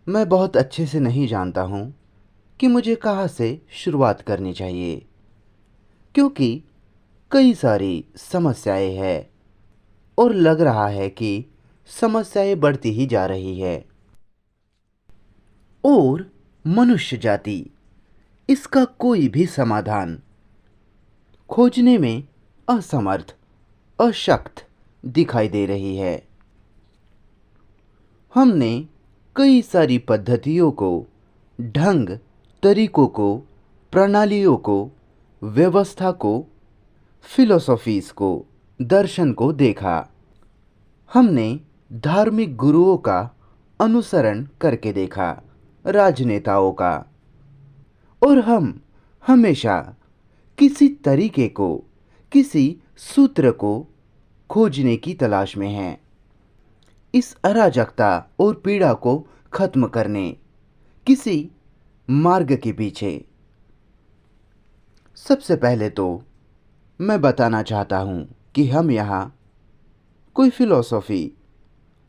मैं बहुत अच्छे से नहीं जानता हूँ कि मुझे कहाँ से शुरुआत करनी चाहिए, क्योंकि कई सारी समस्याएं हैं और लग रहा है कि समस्याएं बढ़ती ही जा रही है और मनुष्य जाति इसका कोई भी समाधान खोजने में असमर्थ, अशक्त दिखाई दे रही है। हमने कई सारी पद्धतियों को, ढंग, तरीकों को, प्रणालियों को, व्यवस्था को, फिलोसॉफीज को, दर्शन को देखा। हमने धार्मिक गुरुओं का अनुसरण करके देखा, राजनेताओं का, और हम हमेशा किसी तरीके को, किसी सूत्र को खोजने की तलाश में हैं, इस अराजकता और पीड़ा को खत्म करने किसी मार्ग के पीछे। सबसे पहले तो मैं बताना चाहता हूँ कि हम यहाँ कोई फिलॉसफी,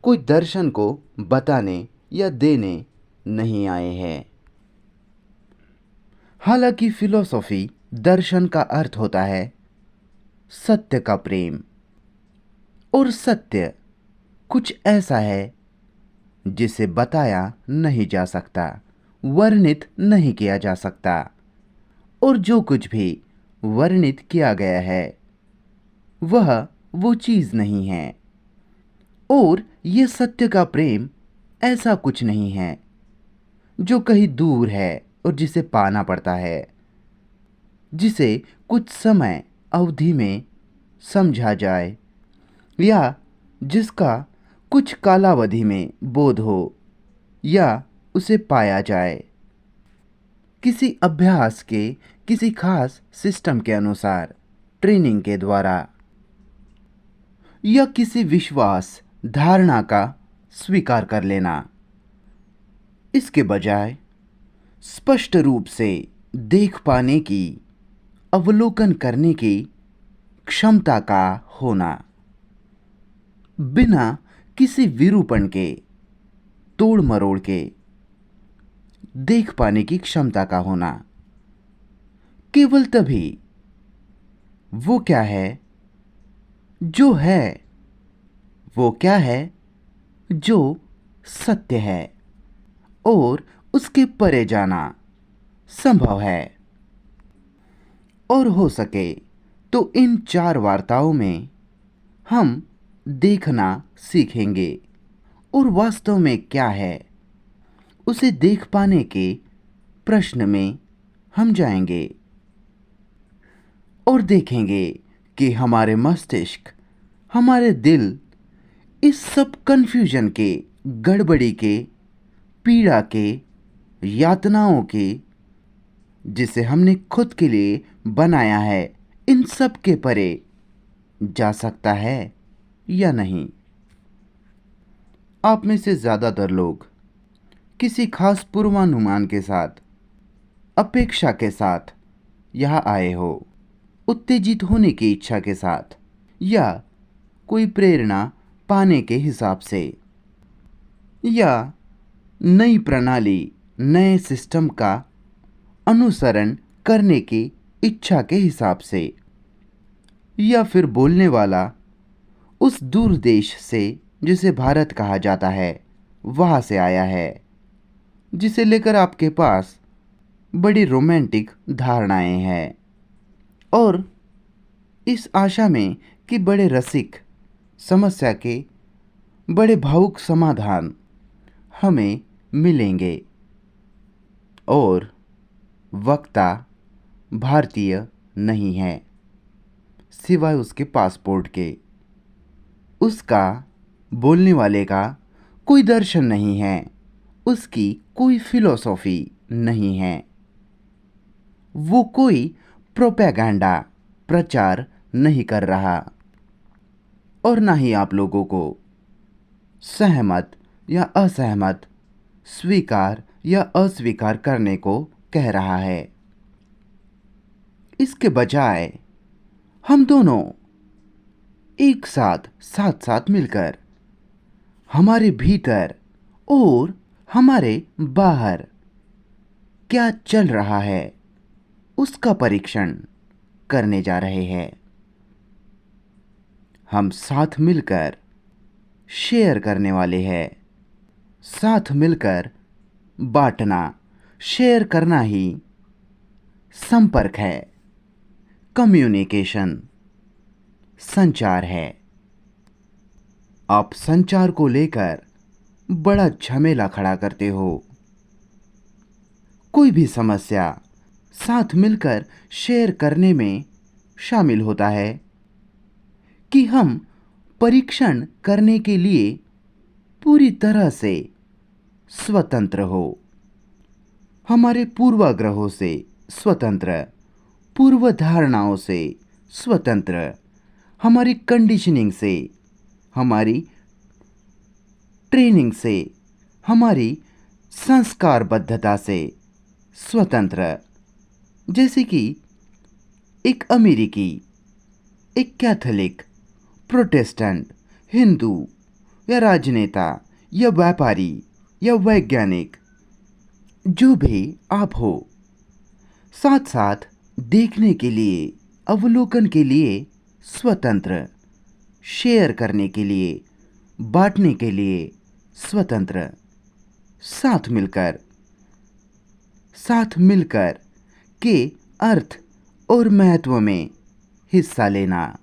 कोई दर्शन को बताने या देने नहीं आए हैं। हालांकि फिलॉसफी, दर्शन का अर्थ होता है सत्य का प्रेम, और सत्य कुछ ऐसा है जिसे बताया नहीं जा सकता, वर्णित नहीं किया जा सकता, और जो कुछ भी वर्णित किया गया है वह वो चीज़ नहीं है। और ये सत्य का प्रेम ऐसा कुछ नहीं है जो कहीं दूर है और जिसे पाना पड़ता है, जिसे कुछ समय अवधि में समझा जाए, या जिसका कुछ कालावधि में बोध हो, या उसे पाया जाए किसी अभ्यास के, किसी खास सिस्टम के अनुसार, ट्रेनिंग के द्वारा, या किसी विश्वास, धारणा का स्वीकार कर लेना। इसके बजाय स्पष्ट रूप से देख पाने की, अवलोकन करने की क्षमता का होना, बिना किसी विरूपण के, तोड़ मरोड़ के देख पाने की क्षमता का होना। केवल तभी वो क्या है जो है, वो क्या है जो सत्य है, और उसके परे जाना संभव है। और हो सके तो इन चार वार्ताओं में हम देखना सीखेंगे, और वास्तव में क्या है उसे देख पाने के प्रश्न में हम जाएंगे और देखेंगे कि हमारे मस्तिष्क, हमारे दिल इस सब कन्फ्यूजन के, गड़बड़ी के, पीड़ा के, यातनाओं के, जिसे हमने खुद के लिए बनाया है, इन सब के परे जा सकता है या नहीं। आप में से ज़्यादातर लोग किसी खास पूर्वानुमान के साथ, अपेक्षा के साथ यहाँ आए हो, उत्तेजित होने की इच्छा के साथ, या कोई प्रेरणा पाने के हिसाब से, या नई प्रणाली, नए सिस्टम का अनुसरण करने की इच्छा के हिसाब से, या फिर बोलने वाला उस दूर देश से जिसे भारत कहा जाता है वहाँ से आया है, जिसे लेकर आपके पास बड़ी रोमांटिक धारणाएं हैं, और इस आशा में कि बड़े रसिक समस्या के बड़े भावुक समाधान हमें मिलेंगे। और वक्ता भारतीय नहीं है, सिवाय उसके पासपोर्ट के। उसका, बोलने वाले का कोई दर्शन नहीं है, उसकी कोई फिलॉसफी नहीं है, वो कोई प्रोपेगेंडा, प्रचार नहीं कर रहा, और ना ही आप लोगों को सहमत या असहमत, स्वीकार या अस्वीकार करने को कह रहा है। इसके बजाय हम दोनों एक साथ, साथ साथ मिलकर हमारे भीतर और हमारे बाहर क्या चल रहा है उसका परीक्षण करने जा रहे हैं। हम साथ मिलकर शेयर करने वाले हैं। साथ मिलकर बांटना, शेयर करना ही संपर्क है, कम्युनिकेशन, संचार है। आप संचार को लेकर बड़ा झमेला खड़ा करते हो। कोई भी समस्या साथ मिलकर शेयर करने में शामिल होता है कि हम परीक्षण करने के लिए पूरी तरह से स्वतंत्र हो, हमारे पूर्वाग्रहों से स्वतंत्र, पूर्व धारणाओं से स्वतंत्र, हमारी कंडीशनिंग से, हमारी ट्रेनिंग से, हमारी संस्कारबद्धता से स्वतंत्र। जैसे कि एक अमेरिकी, एक कैथोलिक, प्रोटेस्टेंट, हिंदू या राजनेता या व्यापारी या वैज्ञानिक, जो भी आप हो, साथ साथ देखने के लिए, अवलोकन के लिए स्वतंत्र, शेयर करने के लिए, बांटने के लिए स्वतंत्र। साथ मिलकर के अर्थ और महत्व में हिस्सा लेना,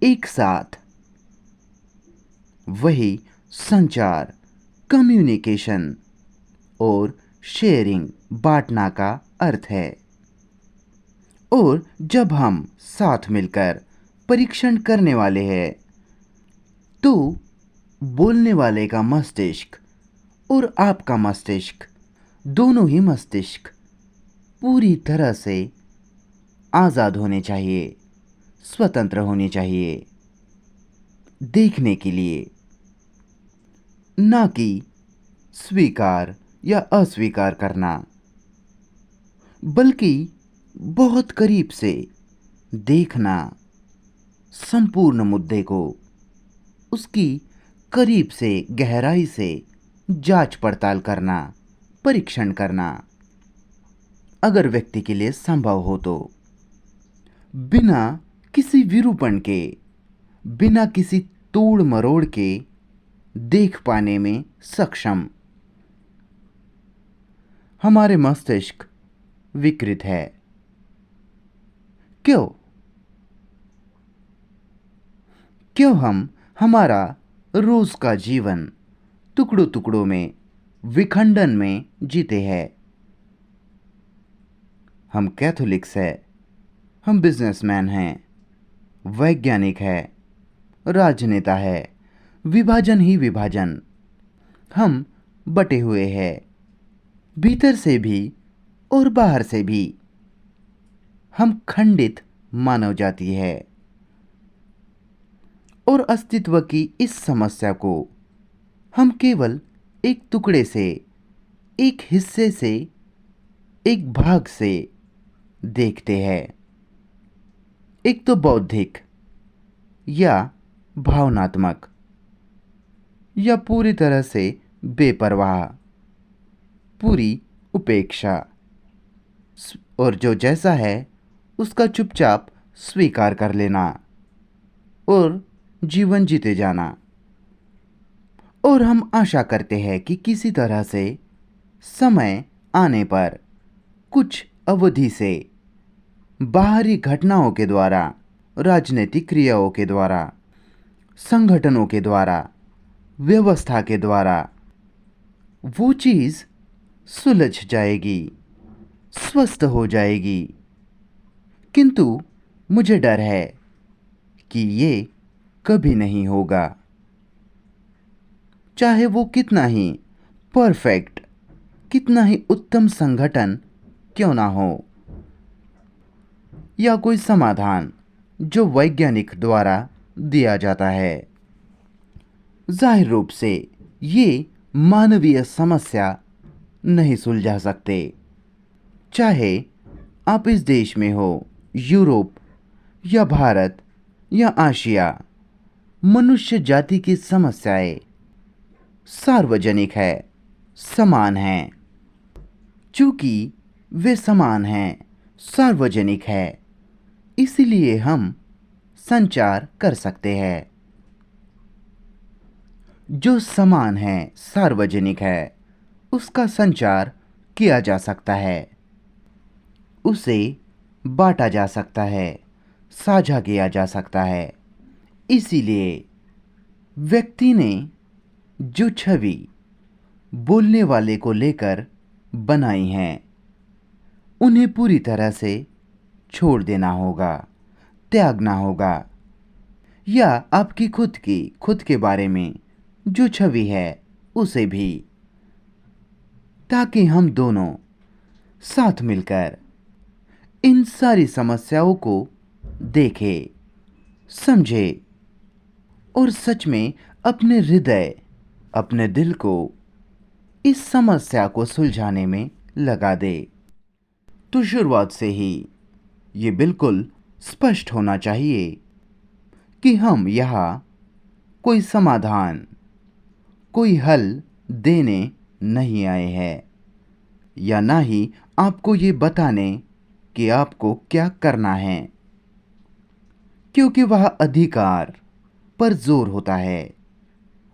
एक साथ, वही संचार, कम्युनिकेशन और शेयरिंग, बांटना का अर्थ है। और जब हम साथ मिलकर परीक्षण करने वाले हैं तो बोलने वाले का मस्तिष्क और आपका मस्तिष्क, दोनों ही मस्तिष्क पूरी तरह से आज़ाद होने चाहिए, स्वतंत्र होने चाहिए, देखने के लिए, ना कि स्वीकार या अस्वीकार करना, बल्कि बहुत करीब से देखना, संपूर्ण मुद्दे को, उसकी करीब से, गहराई से जांच पड़ताल करना, परीक्षण करना, अगर व्यक्ति के लिए संभव हो तो, बिना किसी विरूपण के, बिना किसी तोड़ मरोड़ के देख पाने में सक्षम। हमारे मस्तिष्क विकृत है। क्यों हम हमारा रोज का जीवन टुकड़ों टुकड़ों में, विखंडन में जीते हैं? हम कैथोलिक्स हैं, हम बिजनेसमैन हैं, वैज्ञानिक है, राजनेता है, विभाजन ही विभाजन। हम बटे हुए हैं, भीतर से भी और बाहर से भी। हम खंडित मानव जाति है और अस्तित्व की इस समस्या को हम केवल एक टुकड़े से, एक हिस्से से, एक भाग से देखते हैं। एक तो बौद्धिक या भावनात्मक, या पूरी तरह से बेपरवाह, पूरी उपेक्षा, और जो जैसा है उसका चुपचाप स्वीकार कर लेना और जीवन जीते जाना। और हम आशा करते हैं कि किसी तरह से समय आने पर, कुछ अवधि से, बाहरी घटनाओं के द्वारा, राजनीतिक क्रियाओं के द्वारा, संगठनों के द्वारा, व्यवस्था के द्वारा वो चीज़ सुलझ जाएगी, स्वस्थ हो जाएगी। किंतु मुझे डर है कि ये कभी नहीं होगा, चाहे वो कितना ही परफेक्ट, कितना ही उत्तम संगठन क्यों ना हो, या कोई समाधान जो वैज्ञानिक द्वारा दिया जाता है। जाहिर रूप से ये मानवीय समस्या नहीं सुलझा सकते, चाहे आप इस देश में हो, यूरोप या भारत या आशिया। मनुष्य जाति की समस्याएं सार्वजनिक है, समान है। चूंकि वे समान हैं, सार्वजनिक है, इसलिए हम संचार कर सकते हैं। जो समान है, सार्वजनिक है, उसका संचार किया जा सकता है। उसे बांटा जा सकता है, साझा किया जा सकता है। इसीलिए व्यक्ति ने जो छवि बोलने वाले को लेकर बनाई है, उन्हें पूरी तरह से छोड़ देना होगा, त्यागना होगा। या आपकी खुद के बारे में जो छवि है, उसे भी, ताकि हम दोनों साथ मिलकर इन सारी समस्याओं को देखें, समझें और सच में अपने हृदय, अपने दिल को इस समस्या को सुलझाने में लगा दे। तो शुरुआत से ही ये बिल्कुल स्पष्ट होना चाहिए कि हम यहाँ कोई समाधान, कोई हल देने नहीं आए हैं, या ना ही आपको ये बताने कि आपको क्या करना है, क्योंकि वह अधिकार पर जोर होता है।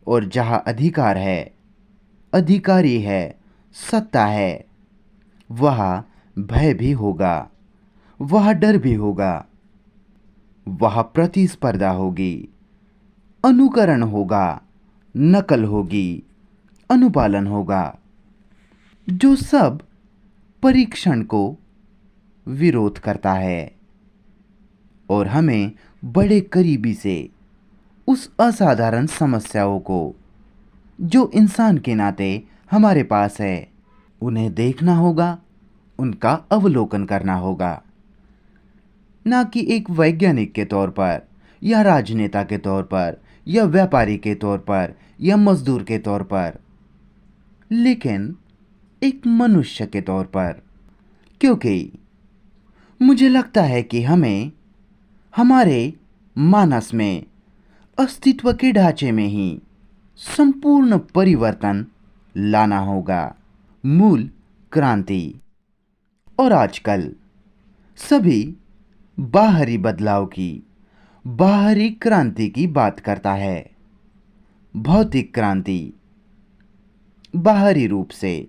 और जहाँ अधिकार है, अधिकारी है, सत्ता है, वहाँ भय भी होगा, वहाँ डर भी होगा, वहाँ प्रतिस्पर्धा होगी, अनुकरण होगा, नकल होगी, अनुपालन होगा, जो सब परीक्षण को विरोध करता है और हमें बड़े करीबी से उस असाधारण समस्याओं को जो इंसान के नाते हमारे पास है, उन्हें देखना होगा, उनका अवलोकन करना होगा। ना कि एक वैज्ञानिक के तौर पर, या राजनेता के तौर पर, या व्यापारी के तौर पर, या मजदूर के तौर पर, लेकिन एक मनुष्य के तौर पर। क्योंकि मुझे लगता है कि हमें हमारे मानस में, अस्तित्व के ढांचे में ही संपूर्ण परिवर्तन लाना होगा, मूल क्रांति। और आजकल सभी बाहरी बदलाव की, बाहरी क्रांति की बात करता है। भौतिक क्रांति, बाहरी रूप से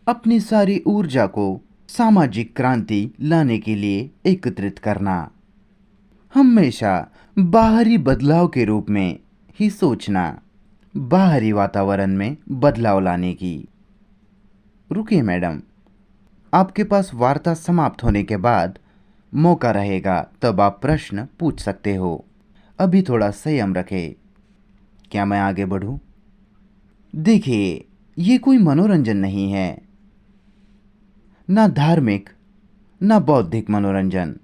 अपनी सारी ऊर्जा को सामाजिक क्रांति लाने के लिए एकत्रित करना, हमेशा बाहरी बदलाव के रूप में ही सोचना, बाहरी वातावरण में बदलाव लाने की। रुकिए मैडम, आपके पास वार्ता समाप्त होने के बाद मौका रहेगा, तब आप प्रश्न पूछ सकते हो। अभी थोड़ा संयम रखें। क्या मैं आगे बढ़ूं? देखिए, ये कोई मनोरंजन नहीं है, ना धार्मिक, ना बौद्धिक मनोरंजन।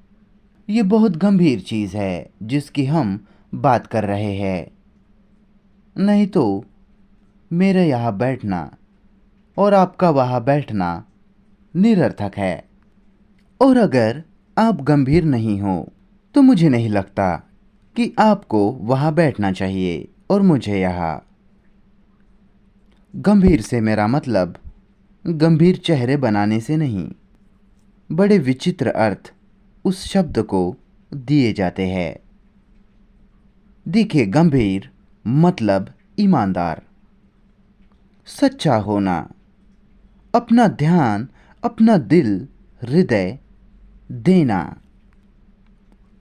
ये बहुत गंभीर चीज़ है जिसकी हम बात कर रहे हैं। नहीं तो मेरे यहाँ बैठना और आपका वहाँ बैठना निरर्थक है। और अगर आप गंभीर नहीं हो, तो मुझे नहीं लगता कि आपको वहाँ बैठना चाहिए और मुझे यहाँ। गंभीर से मेरा मतलब गंभीर चेहरे बनाने से नहीं। बड़े विचित्र अर्थ उस शब्द को दिए जाते हैं। देखिए, गंभीर मतलब ईमानदार, सच्चा होना, अपना ध्यान, अपना दिल, हृदय देना,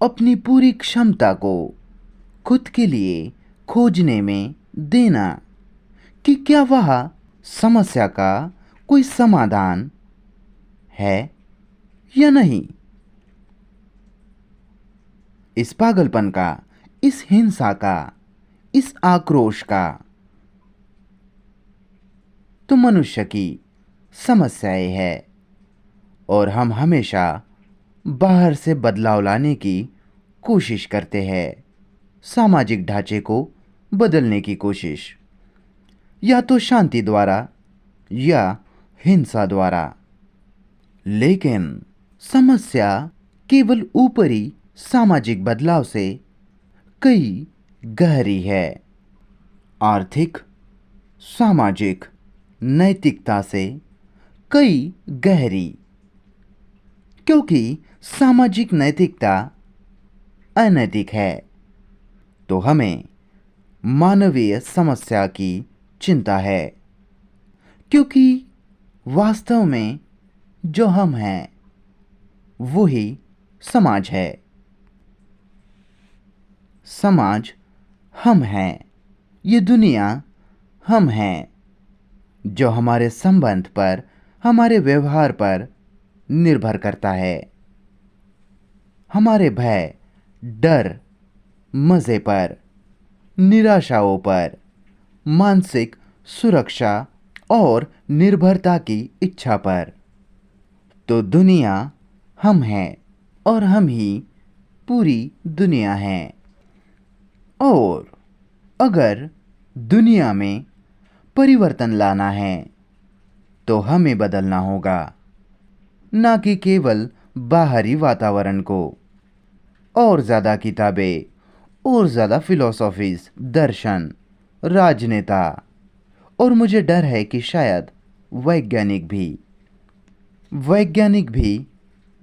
अपनी पूरी क्षमता को खुद के लिए खोजने में देना कि क्या वह समस्या का कोई समाधान है या नहीं। इस पागलपन का, इस हिंसा का, इस आक्रोश का तो मनुष्य की समस्याएं है, और हम हमेशा बाहर से बदलाव लाने की कोशिश करते हैं, सामाजिक ढांचे को बदलने की कोशिश, या तो शांति द्वारा या हिंसा द्वारा। लेकिन समस्या केवल ऊपरी सामाजिक बदलाव से कई गहरी है। आर्थिक, सामाजिक नैतिकता से कई गहरी, क्योंकि सामाजिक नैतिकता अनैतिक है तो हमें मानवीय समस्या की चिंता है, क्योंकि वास्तव में जो हम हैं वो ही समाज है। समाज हम हैं, ये दुनिया हम हैं, जो हमारे संबंध पर, हमारे व्यवहार पर निर्भर करता है। हमारे भय, डर, मज़े पर, निराशाओं पर, मानसिक सुरक्षा और निर्भरता की इच्छा पर। तो दुनिया हम हैं और हम ही पूरी दुनिया हैं। और अगर दुनिया में परिवर्तन लाना है तो हमें बदलना होगा, ना कि केवल बाहरी वातावरण को। और ज़्यादा किताबें, और ज़्यादा फिलॉसफीज, दर्शन, राजनेता, और मुझे डर है कि शायद वैज्ञानिक भी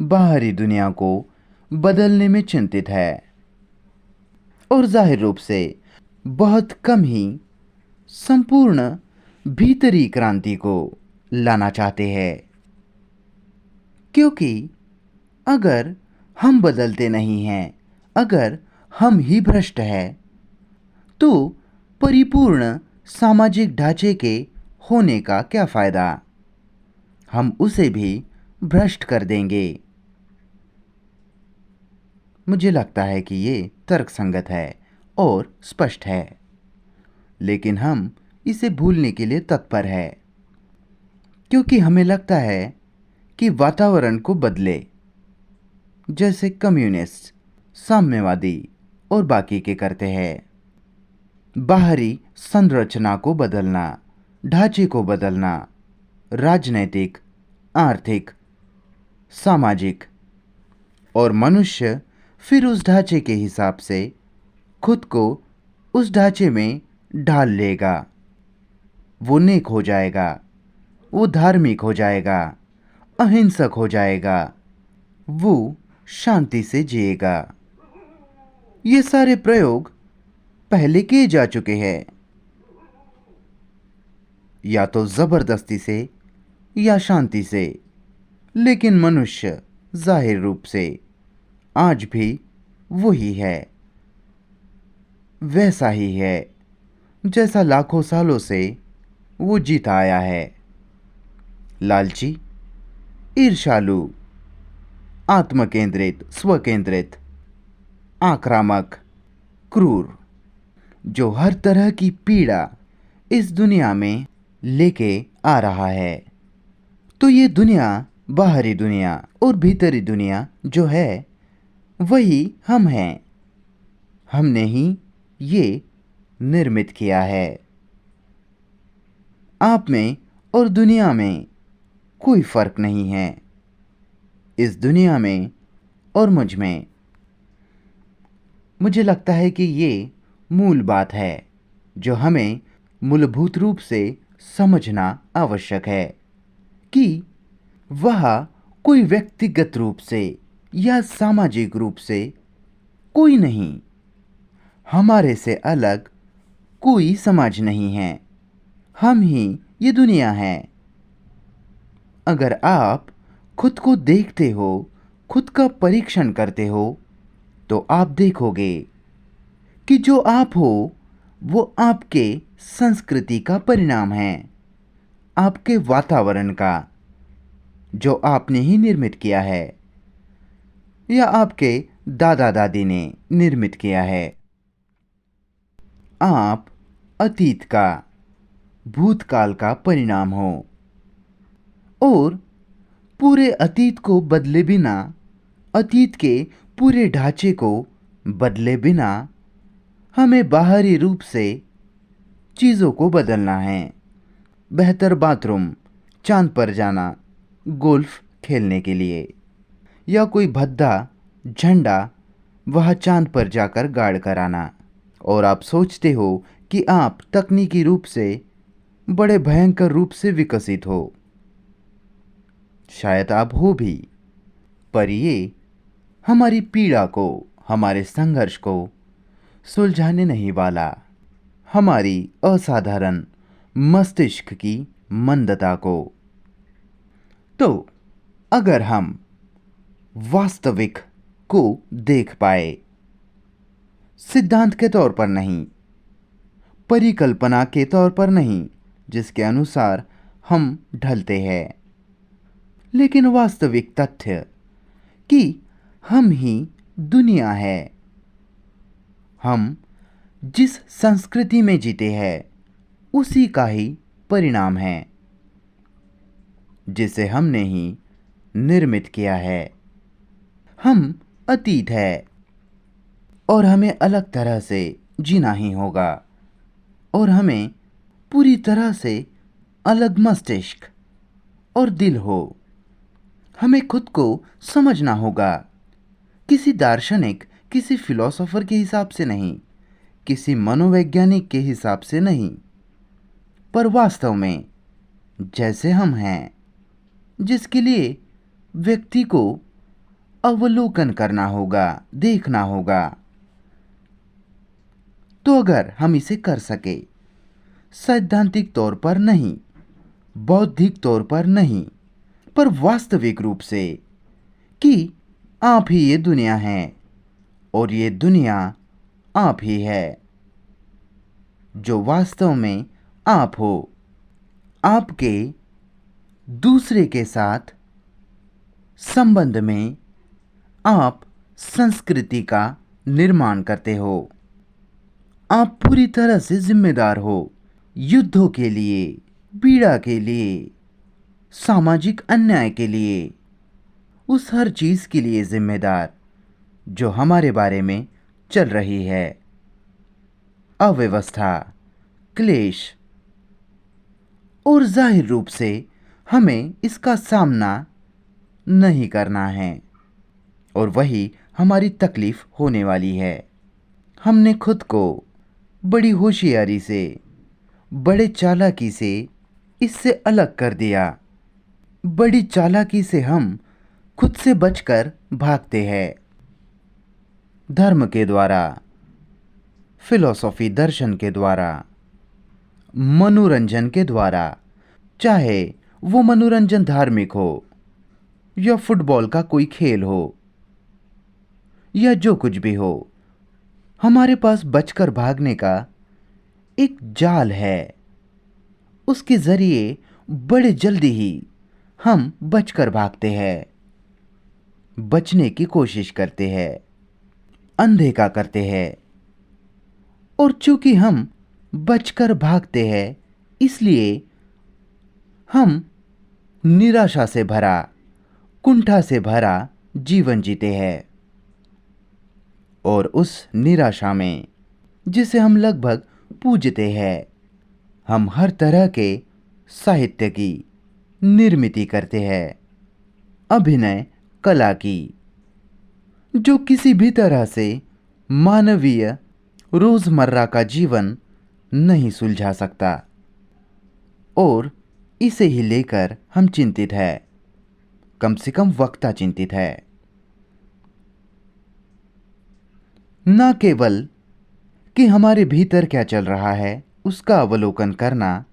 बाहरी दुनिया को बदलने में चिंतित है। और जाहिर रूप से बहुत कम ही संपूर्ण भीतरी क्रांति को लाना चाहते हैं, क्योंकि अगर हम बदलते नहीं हैं, अगर हम ही भ्रष्ट हैं, तो परिपूर्ण सामाजिक ढांचे के होने का क्या फ़ायदा। हम उसे भी भ्रष्ट कर देंगे। मुझे लगता है कि ये तर्कसंगत है और स्पष्ट है, लेकिन हम इसे भूलने के लिए तत्पर है, क्योंकि हमें लगता है कि वातावरण को बदले, जैसे कम्युनिस्ट, साम्यवादी और बाकी के करते हैं। बाहरी संरचना को बदलना, ढांचे को बदलना, राजनैतिक, आर्थिक, सामाजिक, और मनुष्य फिर उस ढांचे के हिसाब से खुद को उस ढांचे में ढाल लेगा। वो नेक हो जाएगा, वो धार्मिक हो जाएगा, अहिंसक हो जाएगा, वो शांति से जिएगा। ये सारे प्रयोग पहले किए जा चुके हैं, या तो जबरदस्ती से या शांति से, लेकिन मनुष्य जाहिर रूप से आज भी वही है, वैसा ही है जैसा लाखों सालों से वो जीता आया है। लालची, ईर्ष्यालु, आत्मकेंद्रित, स्वकेंद्रित, आक्रामक, क्रूर, जो हर तरह की पीड़ा इस दुनिया में लेके आ रहा है। तो ये दुनिया, बाहरी दुनिया और भीतरी दुनिया जो है वही हम हैं। हमने ही ये निर्मित किया है। आप में और दुनिया में कोई फर्क नहीं है, इस दुनिया में और मुझ में। मुझे लगता है कि ये मूल बात है जो हमें मूलभूत रूप से समझना आवश्यक है, कि वह कोई व्यक्तिगत रूप से या सामाजिक रूप से कोई नहीं, हमारे से अलग कोई समाज नहीं है, हम ही ये दुनिया है। अगर आप खुद को देखते हो, खुद का परीक्षण करते हो, तो आप देखोगे कि जो आप हो वो आपके संस्कृति का परिणाम है, आपके वातावरण का, जो आपने ही निर्मित किया है या आपके दादा दादी ने निर्मित किया है। आप अतीत का, भूतकाल का परिणाम हो, और पूरे अतीत को बदले बिना, अतीत के पूरे ढांचे को बदले बिना हमें बाहरी रूप से चीज़ों को बदलना है। बेहतर बाथरूम, चांद पर जाना गोल्फ खेलने के लिए, या कोई भद्दा झंडा वह चांद पर जाकर गाड़ कर आना। और आप सोचते हो कि आप तकनीकी रूप से बड़े भयंकर रूप से विकसित हो। शायद आप हो भी, पर ये हमारी पीड़ा को, हमारे संघर्ष को सुलझाने नहीं वाला। हमारी असाधारण मस्तिष्क की मंदता को। तो अगर हम वास्तविक को देख पाए, सिद्धांत के तौर पर नहीं, परिकल्पना के तौर पर नहीं जिसके अनुसार हम ढलते हैं, लेकिन वास्तविक तथ्य कि हम ही दुनिया है। हम जिस संस्कृति में जीते हैं उसी का ही परिणाम है, जिसे हमने ही निर्मित किया है। हम अतीत है और हमें अलग तरह से जीना ही होगा, और हमें पूरी तरह से अलग मस्तिष्क और दिल हो। हमें खुद को समझना होगा, किसी दार्शनिक, किसी फिलोसोफर के हिसाब से नहीं, किसी मनोवैज्ञानिक के हिसाब से नहीं, पर वास्तव में जैसे हम हैं, जिसके लिए व्यक्ति को अवलोकन करना होगा, देखना होगा। तो अगर हम इसे कर सके, सैद्धांतिक तौर पर नहीं, बौद्धिक तौर पर नहीं, पर वास्तविक रूप से कि आप ही ये दुनिया है और ये दुनिया आप ही है, जो वास्तव में आप हो। आपके दूसरे के साथ संबंध में आप संस्कृति का निर्माण करते हो। आप पूरी तरह से जिम्मेदार हो युद्धों के लिए, पीड़ा के लिए, सामाजिक अन्याय के लिए, उस हर चीज के लिए जिम्मेदार जो हमारे बारे में चल रही है। अव्यवस्था, क्लेश, और जाहिर रूप से हमें इसका सामना नहीं करना है, और वही हमारी तकलीफ होने वाली है। हमने खुद को बड़ी होशियारी से, बड़े चालाकी से इससे अलग कर दिया। बड़ी चालाकी से हम खुद से बचकर भागते हैं, धर्म के द्वारा, फिलॉसफी दर्शन के द्वारा, मनोरंजन के द्वारा, चाहे वो मनोरंजन धार्मिक हो या फुटबॉल का कोई खेल हो या जो कुछ भी हो। हमारे पास बचकर भागने का एक जाल है। उसके जरिए बड़े जल्दी ही हम बचकर भागते हैं, बचने की कोशिश करते हैं, अनदेखा करते हैं। और चूंकि हम बचकर भागते हैं, इसलिए हम निराशा से भरा, कुंठा से भरा जीवन जीते हैं। और उस निराशा में, जिसे हम लगभग पूजते हैं, हम हर तरह के साहित्य की निर्मिति करते हैं, अभिनय कला की, जो किसी भी तरह से मानवीय रोजमर्रा का जीवन नहीं सुलझा सकता। और इसे ही लेकर हम चिंतित है, कम से कम वक्ता चिंतित है। न केवल कि हमारे भीतर क्या चल रहा है उसका अवलोकन करना,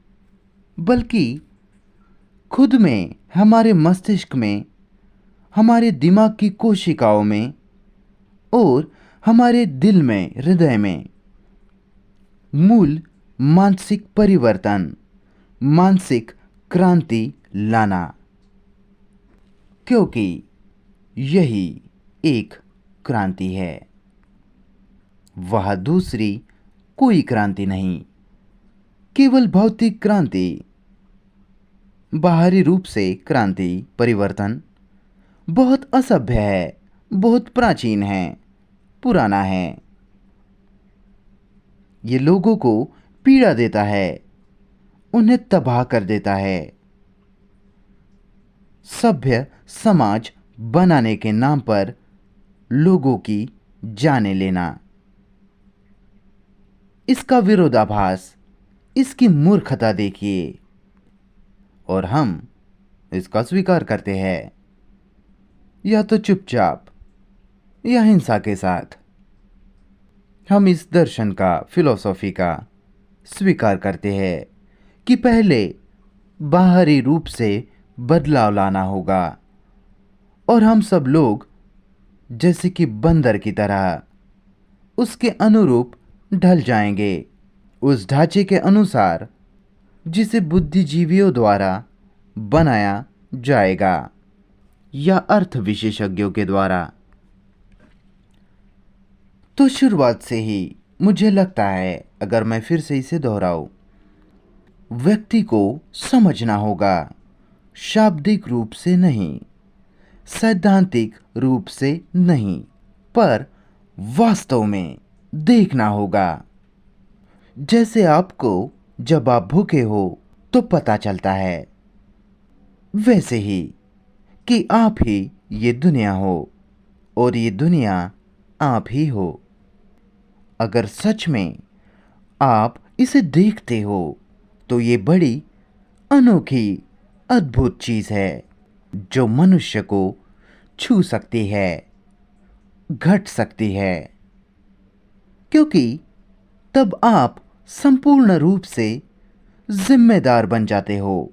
बल्कि खुद में, हमारे मस्तिष्क में, हमारे दिमाग की कोशिकाओं में और हमारे दिल में, हृदय में मूल मानसिक परिवर्तन, मानसिक क्रांति लाना, क्योंकि यही एक क्रांति है, वह दूसरी कोई क्रांति नहीं। केवल भौतिक क्रांति, बाहरी रूप से क्रांति, परिवर्तन बहुत असभ्य है, बहुत प्राचीन है, पुराना है। ये लोगों को पीड़ा देता है, उन्हें तबाह कर देता है। सभ्य समाज बनाने के नाम पर लोगों की जानें लेना, इसका विरोधाभास इसकी मूर्खता देखिए, और हम इसका स्वीकार करते हैं, या तो चुपचाप या हिंसा के साथ। हम इस दर्शन का, फिलॉसफी का स्वीकार करते हैं कि पहले बाहरी रूप से बदलाव लाना होगा, और हम सब लोग जैसे कि बंदर की तरह उसके अनुरूप ढल जाएंगे, उस ढांचे के अनुसार जिसे बुद्धिजीवियों द्वारा बनाया जाएगा या अर्थ विशेषज्ञों के द्वारा। तो शुरुआत से ही मुझे लगता है, अगर मैं फिर से इसे दोहराऊं, व्यक्ति को समझना होगा, शाब्दिक रूप से नहीं, सैद्धांतिक रूप से नहीं, पर वास्तव में देखना होगा। जैसे आपको जब आप भूखे हो तो पता चलता है, वैसे ही कि आप ही ये दुनिया हो और ये दुनिया आप ही हो। अगर सच में आप इसे देखते हो तो ये बड़ी अनोखी, अद्भुत चीज़ है जो मनुष्य को छू सकती है, घट सकती है, क्योंकि तब आप संपूर्ण रूप से जिम्मेदार बन जाते हो,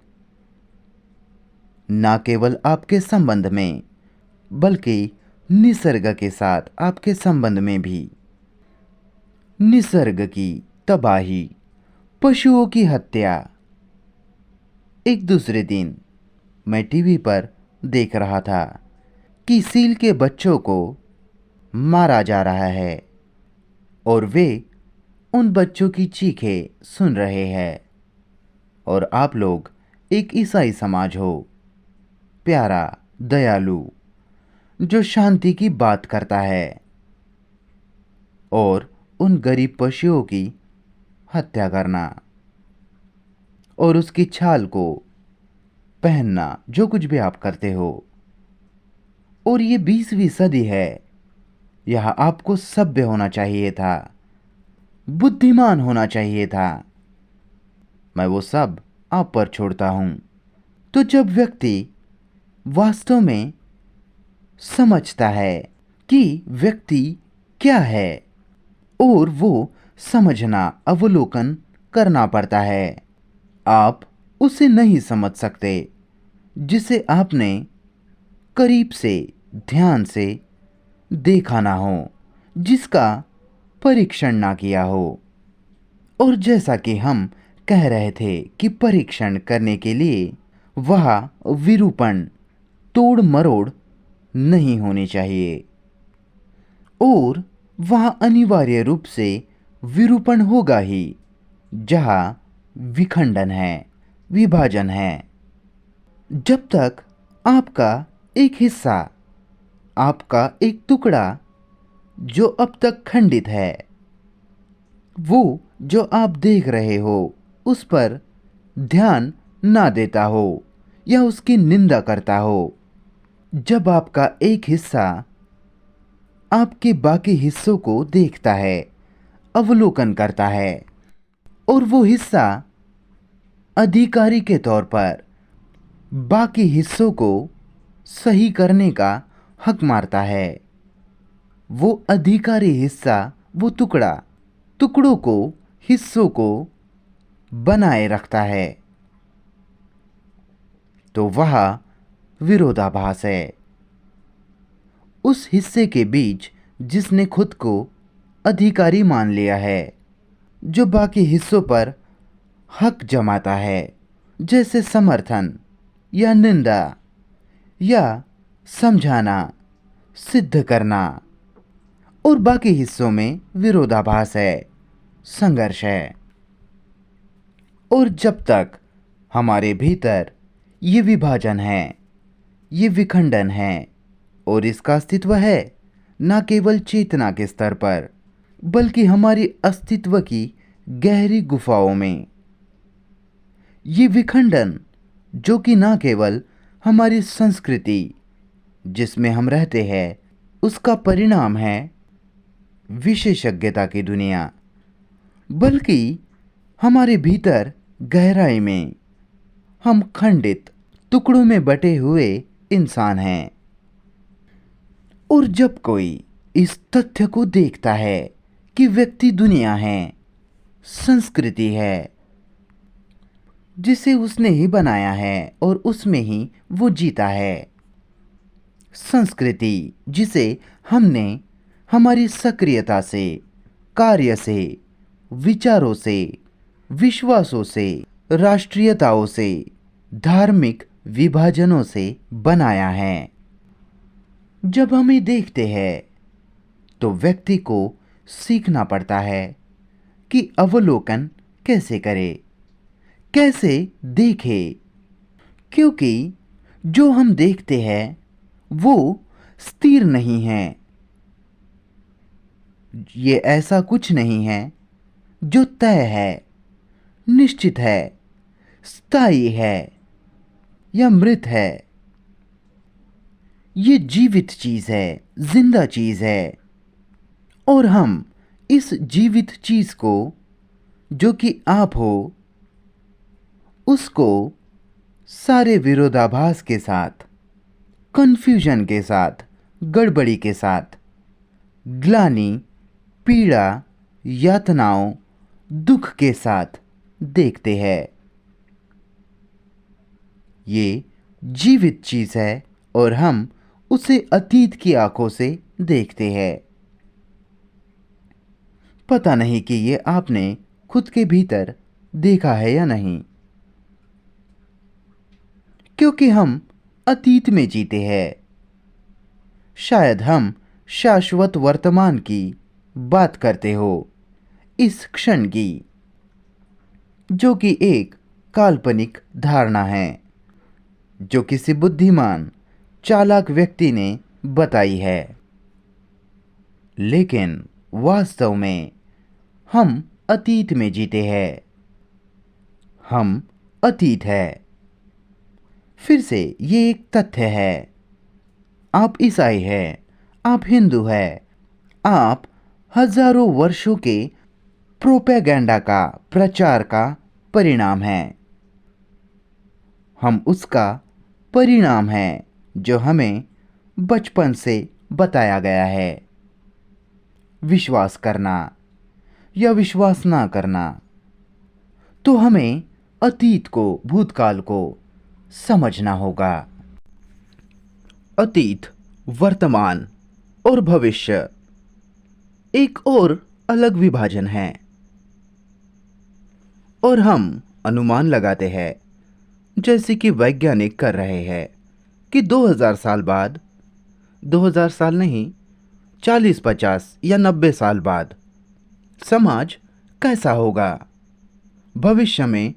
ना केवल आपके संबंध में, बल्कि निसर्ग के साथ आपके संबंध में भी। निसर्ग की तबाही, पशुओं की हत्या। एक दूसरे दिन मैं टीवी पर देख रहा था कि सील के बच्चों को मारा जा रहा है, और वे उन बच्चों की चीखें सुन रहे हैं। और आप लोग एक ईसाई समाज हो, प्यारा, दयालु, जो शांति की बात करता है, और उन गरीब पशुओं की हत्या करना और उसकी छाल को पहनना, जो कुछ भी आप करते हो। और ये 20वीं सदी है, यह आपको सभ्य होना चाहिए था, बुद्धिमान होना चाहिए था। मैं वो सब आप पर छोड़ता हूं। तो जब व्यक्ति वास्तव में समझता है कि व्यक्ति क्या है, और वो समझना, अवलोकन करना पड़ता है। आप उसे नहीं समझ सकते जिसे आपने करीब से, ध्यान से देखा ना हो, जिसका परीक्षण ना किया हो। और जैसा कि हम कह रहे थे कि परीक्षण करने के लिए वह विरूपण, तोड़ मरोड़ नहीं होनी चाहिए, और वह अनिवार्य रूप से विरूपण होगा ही जहाँ विखंडन है, विभाजन है। जब तक आपका एक हिस्सा, आपका एक टुकड़ा जो अब तक खंडित है, वो जो आप देख रहे हो उस पर ध्यान ना देता हो या उसकी निंदा करता हो, जब आपका एक हिस्सा आपके बाकी हिस्सों को देखता है, अवलोकन करता है, और वो हिस्सा अधिकारी के तौर पर बाकी हिस्सों को सही करने का हक मारता है, वो अधिकारी हिस्सा, वो टुकड़ों को, हिस्सों को बनाए रखता है, तो वह विरोधाभास है। उस हिस्से के बीच जिसने खुद को अधिकारी मान लिया है, जो बाकी हिस्सों पर हक जमाता है, जैसे समर्थन या निंदा या समझाना, सिद्ध करना, और बाकी हिस्सों में विरोधाभास है, संघर्ष है। और जब तक हमारे भीतर ये विभाजन है, ये विखंडन है, और इसका अस्तित्व है, न केवल चेतना के स्तर पर, बल्कि हमारी अस्तित्व की गहरी गुफाओं में, ये विखंडन जो कि न केवल हमारी संस्कृति जिसमें हम रहते हैं उसका परिणाम है, विशेषज्ञता की दुनिया, बल्कि हमारे भीतर गहराई में हम खंडित टुकड़ों में बटे हुए इंसान हैं। और जब कोई इस तथ्य को देखता है कि व्यक्ति दुनिया है, संस्कृति है जिसे उसने ही बनाया है और उसमें ही वो जीता है, संस्कृति जिसे हमने हमारी सक्रियता से, कार्य से, विचारों से, विश्वासों से, राष्ट्रीयताओं से, धार्मिक विभाजनों से बनाया है। जब हम ये देखते हैं तो व्यक्ति को सीखना पड़ता है कि अवलोकन कैसे करे, कैसे देखे, क्योंकि जो हम देखते हैं वो स्थिर नहीं है। ये ऐसा कुछ नहीं है जो तय है, निश्चित है, स्थायी है या मृत है। ये जीवित चीज है, जिंदा चीज है। और हम इस जीवित चीज को, जो कि आप हो, उसको सारे विरोधाभास के साथ, कंफ्यूजन के साथ, गड़बड़ी के साथ, ग्लानि, पीड़ा, यातनाओं, दुख के साथ देखते हैं। ये जीवित चीज है और हम उसे अतीत की आंखों से देखते हैं। पता नहीं कि ये आपने खुद के भीतर देखा है या नहीं, क्योंकि हम अतीत में जीते हैं। शायद हम शाश्वत वर्तमान की बात करते हो, इस क्षण की, जो कि एक काल्पनिक धारणा है जो किसी बुद्धिमान, चालाक व्यक्ति ने बताई है। लेकिन वास्तव में हम अतीत में जीते हैं। हम अतीत है। फिर से ये एक तथ्य है। आप ईसाई हैं, आप हिंदू हैं, आप हजारों वर्षों के प्रोपेगेंडा का, प्रचार का परिणाम हैं। हम उसका परिणाम हैं जो हमें बचपन से बताया गया है। विश्वास करना या विश्वास ना करना, तो हमें अतीत को, भूतकाल को समझना होगा। अतीत, वर्तमान और भविष्य एक और अलग विभाजन है। और हम अनुमान लगाते हैं, जैसे कि वैज्ञानिक कर रहे हैं, कि 2000 साल बाद, 2000 साल नहीं, 40, 50 या 90 साल बाद समाज कैसा होगा, भविष्य में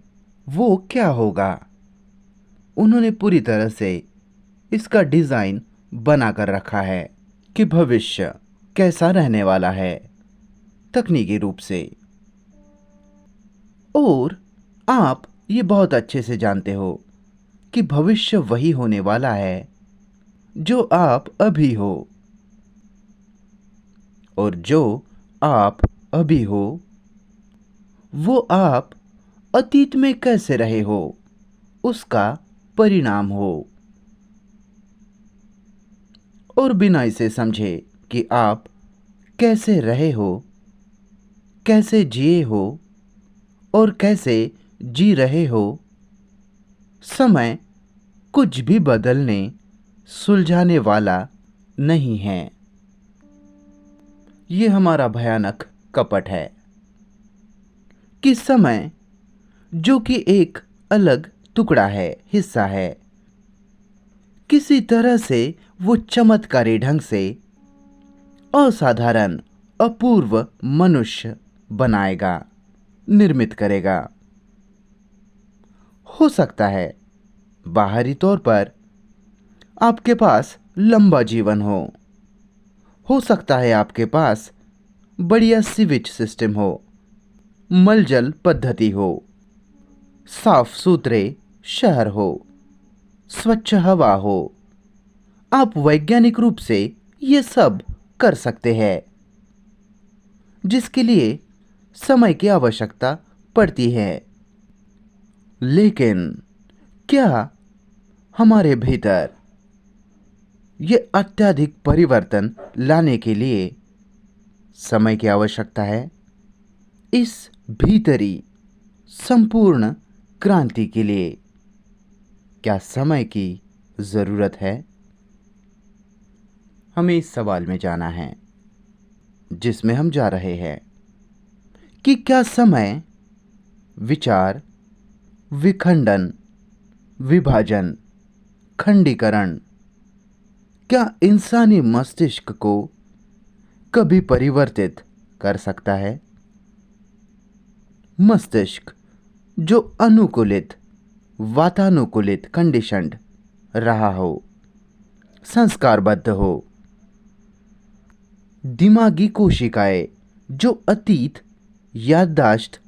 वो क्या होगा। उन्होंने पूरी तरह से इसका डिज़ाइन बना कर रखा है कि भविष्य कैसा रहने वाला है तकनीकी रूप से। और आप ये बहुत अच्छे से जानते हो कि भविष्य वही होने वाला है जो आप अभी हो। और जो आप अभी हो वो आप अतीत में कैसे रहे हो उसका परिणाम हो। और बिना इसे समझे कि आप कैसे रहे हो, कैसे जिए हो और कैसे जी रहे हो, समय कुछ भी बदलने, सुलझाने वाला नहीं है। ये हमारा भयानक कपट है कि समय, जो कि एक अलग टुकड़ा है, हिस्सा है, किसी तरह से वो चमत्कारी ढंग से असाधारण, अपूर्व मनुष्य बनाएगा, निर्मित करेगा। हो सकता है बाहरी तौर पर आपके पास लंबा जीवन हो सकता है आपके पास बढ़िया सीवेज सिस्टम हो, मलजल पद्धति हो, साफ सुथरे शहर हो, स्वच्छ हवा हो। आप वैज्ञानिक रूप से ये सब कर सकते हैं, जिसके लिए समय की आवश्यकता पड़ती है। लेकिन क्या हमारे भीतर ये अत्यधिक परिवर्तन लाने के लिए समय की आवश्यकता है? इस भीतरी संपूर्ण क्रांति के लिए क्या समय की जरूरत है? हमें इस सवाल में जाना है, जिसमें हम जा रहे हैं कि क्या समय विचार, विखंडन, विभाजन, खंडीकरण, क्या इंसानी मस्तिष्क को कभी परिवर्तित कर सकता है? मस्तिष्क जो अनुकूलित, वातानुकूलित, कंडीशन्ड रहा हो, संस्कारबद्ध हो, दिमागी कोशिकाएं जो अतीत, याददाश्त,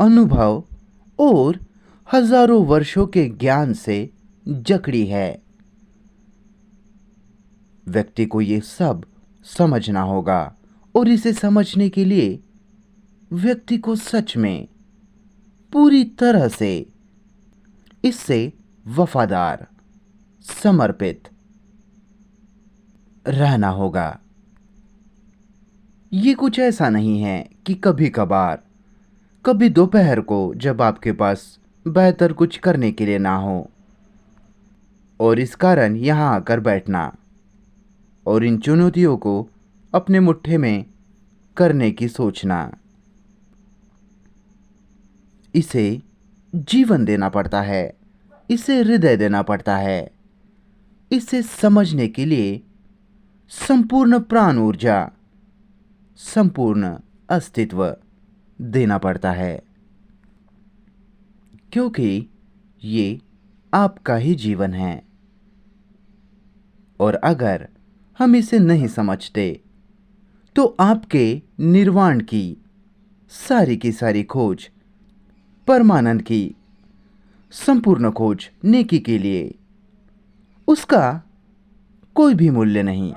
अनुभव और हजारों वर्षों के ज्ञान से जकड़ी है। व्यक्ति को ये सब समझना होगा और इसे समझने के लिए व्यक्ति को सच में पूरी तरह से इससे वफादार, समर्पित रहना होगा। ये कुछ ऐसा नहीं है कि कभी कभार, कभी दोपहर को जब आपके पास बेहतर कुछ करने के लिए ना हो और इस कारण यहां आकर बैठना और इन चुनौतियों को अपने मुट्ठे में करने की सोचना। इसे जीवन देना पड़ता है, इसे हृदय देना पड़ता है, इसे समझने के लिए संपूर्ण प्राण ऊर्जा, संपूर्ण अस्तित्व देना पड़ता है, क्योंकि ये आपका ही जीवन है। और अगर हम इसे नहीं समझते तो आपके निर्वाण की सारी खोज, परमानंद की संपूर्ण खोज, नेकी के लिए उसका कोई भी मूल्य नहीं।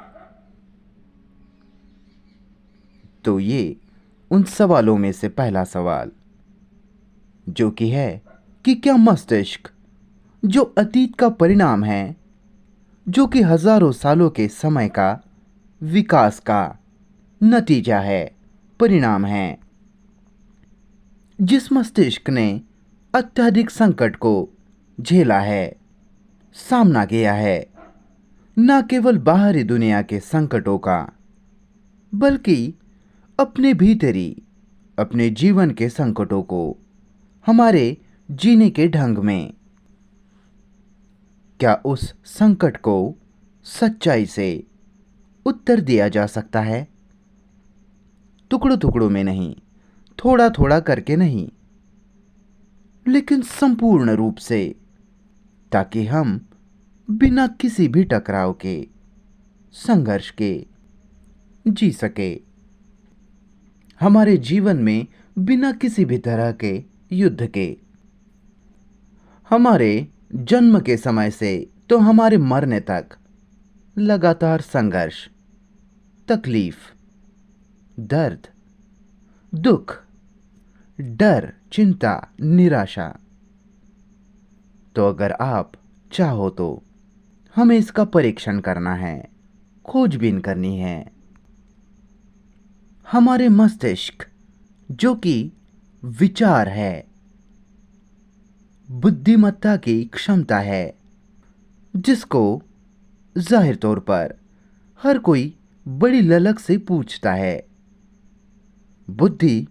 तो ये उन सवालों में से पहला सवाल जो कि है कि क्या मस्तिष्क जो अतीत का परिणाम है, जो कि हजारों सालों के समय का विकास का नतीजा है, परिणाम है, जिस मस्तिष्क ने अत्यधिक संकट को झेला है, सामना किया है, न केवल बाहरी दुनिया के संकटों का बल्कि अपने भीतरी, अपने जीवन के संकटों को हमारे जीने के ढंग में, क्या उस संकट को सच्चाई से उत्तर दिया जा सकता है? टुकड़ों टुकड़ों में नहीं, थोड़ा थोड़ा करके नहीं, लेकिन संपूर्ण रूप से, ताकि हम बिना किसी भी टकराव के, संघर्ष के जी सके, हमारे जीवन में बिना किसी भी तरह के युद्ध के, हमारे जन्म के समय से तो हमारे मरने तक लगातार संघर्ष, तकलीफ, दर्द, दुख, डर, चिंता, निराशा। तो अगर आप चाहो तो हमें इसका परीक्षण करना है, खोजबीन करनी है। हमारे मस्तिष्क जो कि विचार है, बुद्धिमत्ता की क्षमता है, जिसको जाहिर तौर पर हर कोई बड़ी ललक से पूछता है। बुद्धि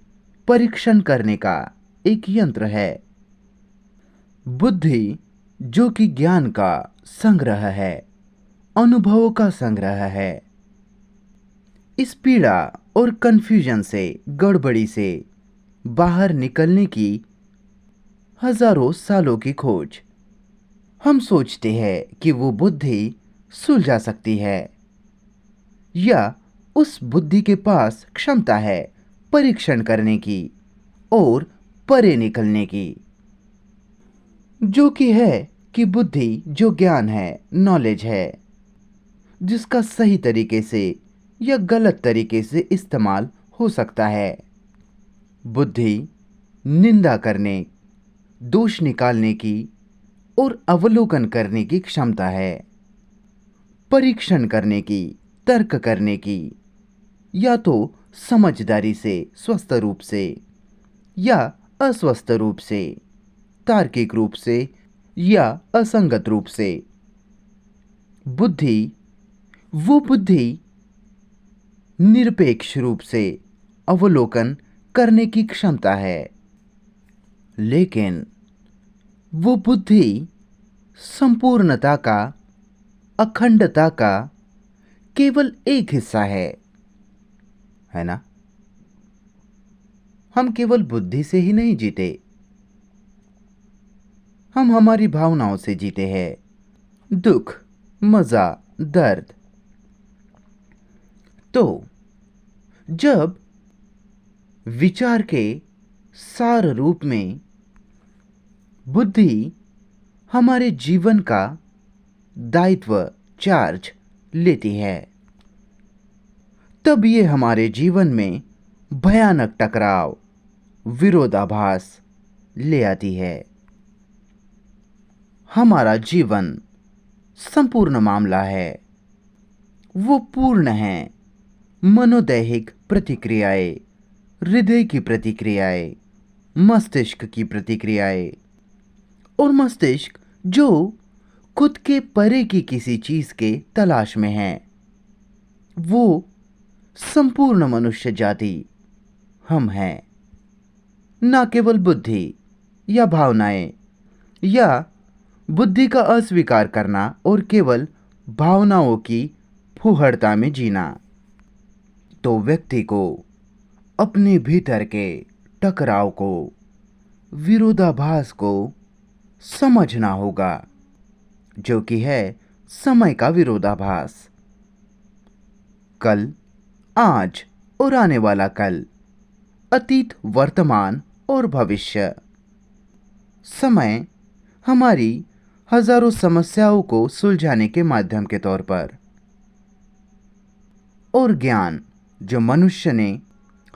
परीक्षण करने का एक यंत्र है। बुद्धि जो कि ज्ञान का संग्रह है, अनुभवों का संग्रह है। इस पीड़ा और कंफ्यूजन से, गड़बड़ी से बाहर निकलने की हजारों सालों की खोज। हम सोचते हैं कि वो बुद्धि सुलझा सकती है या उस बुद्धि के पास क्षमता है परीक्षण करने की और परे निकलने की, जो कि है कि बुद्धि जो ज्ञान है, नॉलेज है, जिसका सही तरीके से या गलत तरीके से इस्तेमाल हो सकता है। बुद्धि निंदा करने, दोष निकालने की और अवलोकन करने की क्षमता है। परीक्षण करने की, तर्क करने की, या तो समझदारी से, स्वस्थ रूप से, या अस्वस्थ रूप से, तार्किक रूप से या असंगत रूप से। बुद्धि, वो बुद्धि निरपेक्ष रूप से अवलोकन करने की क्षमता है, लेकिन वो बुद्धि संपूर्णता का, अखंडता का केवल एक हिस्सा है ना? हम केवल बुद्धि से ही नहीं जीते, हम हमारी भावनाओं से जीते हैं। दुख, मजा, दर्द। तो जब विचार के सार रूप में बुद्धि हमारे जीवन का दायित्व, चार्ज लेती है, तब ये हमारे जीवन में भयानक टकराव, विरोधाभास ले आती है। हमारा जीवन संपूर्ण मामला है, वो पूर्ण है। मनोदैहिक प्रतिक्रियाएं, हृदय की प्रतिक्रियाएं, मस्तिष्क की प्रतिक्रियाएं, और मस्तिष्क जो खुद के परे की किसी चीज के तलाश में है, वो संपूर्ण मनुष्य जाति हम हैं। ना केवल बुद्धि या भावनाएं, या बुद्धि का अस्वीकार करना और केवल भावनाओं की फुहड़ता में जीना। तो व्यक्ति को अपने भीतर के टकराव को, विरोधाभास को समझना होगा, जो कि है समय का विरोधाभास। कल, आज और आने वाला कल, अतीत, वर्तमान और भविष्य। समय हमारी हजारों समस्याओं को सुलझाने के माध्यम के तौर पर, और ज्ञान जो मनुष्य ने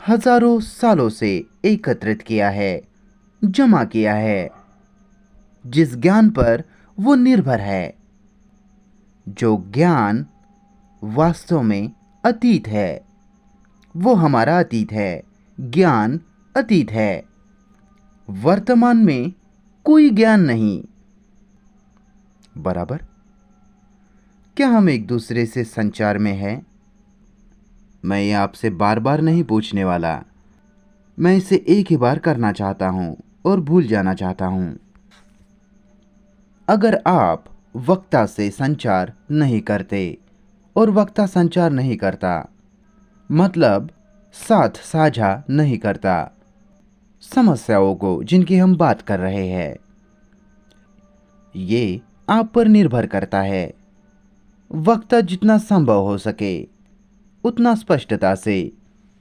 हजारों सालों से एकत्रित किया है, जमा किया है, जिस ज्ञान पर वो निर्भर है, जो ज्ञान वास्तव में अतीत है, वो हमारा अतीत है। ज्ञान अतीत है, वर्तमान में कोई ज्ञान नहीं। बराबर? क्या हम एक दूसरे से संचार में हैं? मैं ये आपसे बार बार नहीं पूछने वाला, मैं इसे एक ही बार करना चाहता हूं और भूल जाना चाहता हूं। अगर आप वक्ता से संचार नहीं करते और वक्ता संचार नहीं करता, मतलब साथ साझा नहीं करता समस्याओं को जिनकी हम बात कर रहे हैं, ये आप पर निर्भर करता है। वक्ता जितना संभव हो सके उतना स्पष्टता से,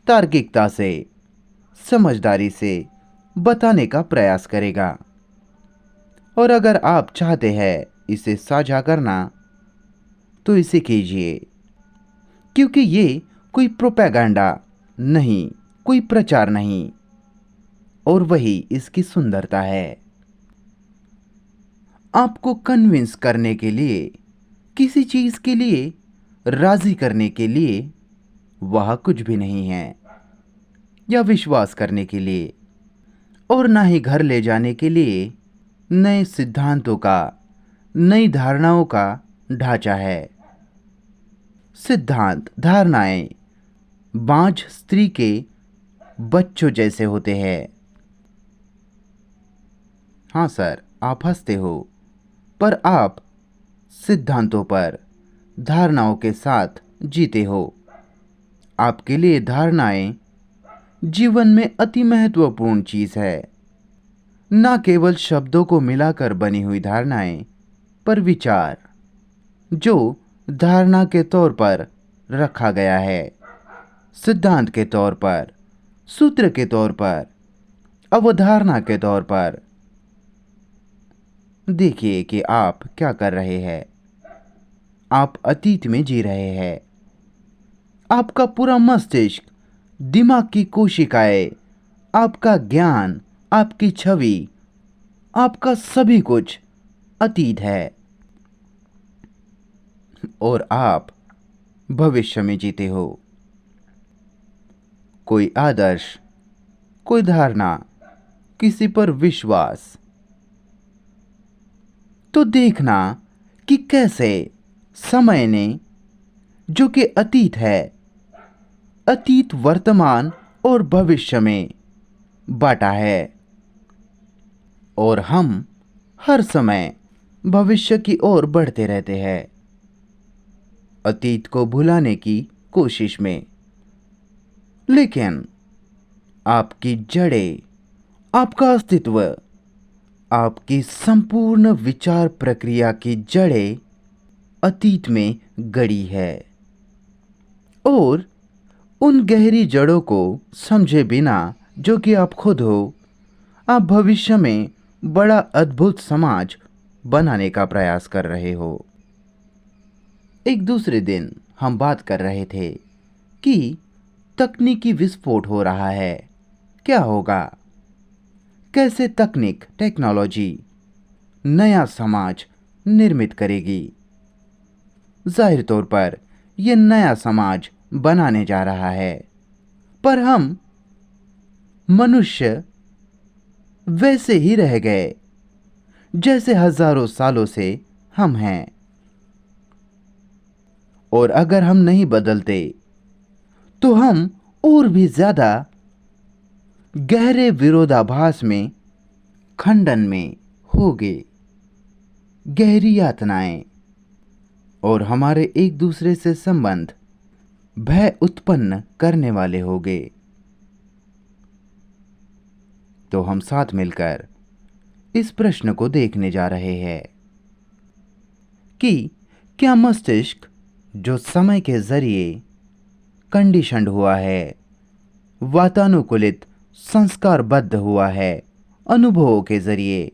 तार्किकता से, समझदारी से बताने का प्रयास करेगा। और अगर आप चाहते हैं इसे साझा करना, तो इसे कीजिए, क्योंकि ये कोई प्रोपेगेंडा नहीं, कोई प्रचार नहीं, और वही इसकी सुंदरता है। आपको कन्विंस करने के लिए, किसी चीज के लिए राजी करने के लिए वह कुछ भी नहीं है, या विश्वास करने के लिए, और ना ही घर ले जाने के लिए नए सिद्धांतों का, नई धारणाओं का ढांचा है। सिद्धांत, धारणाएं बांझ स्त्री के बच्चों जैसे होते हैं। हाँ सर, आप हंसते हो, पर आप सिद्धांतों पर, धारणाओं के साथ जीते हो। आपके लिए धारणाएं जीवन में अति महत्वपूर्ण चीज है। ना केवल शब्दों को मिलाकर बनी हुई धारणाएं, पर विचार जो धारणा के तौर पर रखा गया है, सिद्धांत के तौर पर, सूत्र के तौर पर, अवधारणा के तौर पर। देखिए कि आप क्या कर रहे हैं। आप अतीत में जी रहे हैं। आपका पूरा मस्तिष्क, दिमाग की कोशिकाएं, आपका ज्ञान आपकी छवि, आपका सभी कुछ अतीत है और आप भविष्य में जीते हो। कोई आदर्श, कोई धारणा, किसी पर विश्वास। तो देखना कि कैसे समय ने, जो कि अतीत है, अतीत, वर्तमान और भविष्य में बांटा है और हम हर समय भविष्य की ओर बढ़ते रहते हैं, अतीत को भुलाने की कोशिश में। लेकिन आपकी जड़ें, आपका अस्तित्व, आपकी संपूर्ण विचार प्रक्रिया की जड़ें अतीत में गड़ी है और उन गहरी जड़ों को समझे बिना, जो कि आप खुद हो, आप भविष्य में बड़ा अद्भुत समाज बनाने का प्रयास कर रहे हो। एक दूसरे दिन हम बात कर रहे थे कि तकनीकी विस्फोट हो रहा है, क्या होगा, कैसे तकनीक, टेक्नोलॉजी नया समाज निर्मित करेगी। जाहिर तौर पर यह नया समाज बनाने जा रहा है, पर हम मनुष्य वैसे ही रह गए जैसे हजारों सालों से हम हैं। और अगर हम नहीं बदलते तो हम और भी ज्यादा गहरे विरोधाभास में, खंडन में होंगे, गहरी यातनाएं, और हमारे एक दूसरे से संबंध भय उत्पन्न करने वाले होंगे। तो हम साथ मिलकर इस प्रश्न को देखने जा रहे हैं कि क्या मस्तिष्क, जो समय के जरिए कंडीशन्ड हुआ है, वातानुकूलित, संस्कारबद्ध हुआ है, अनुभवों के जरिए,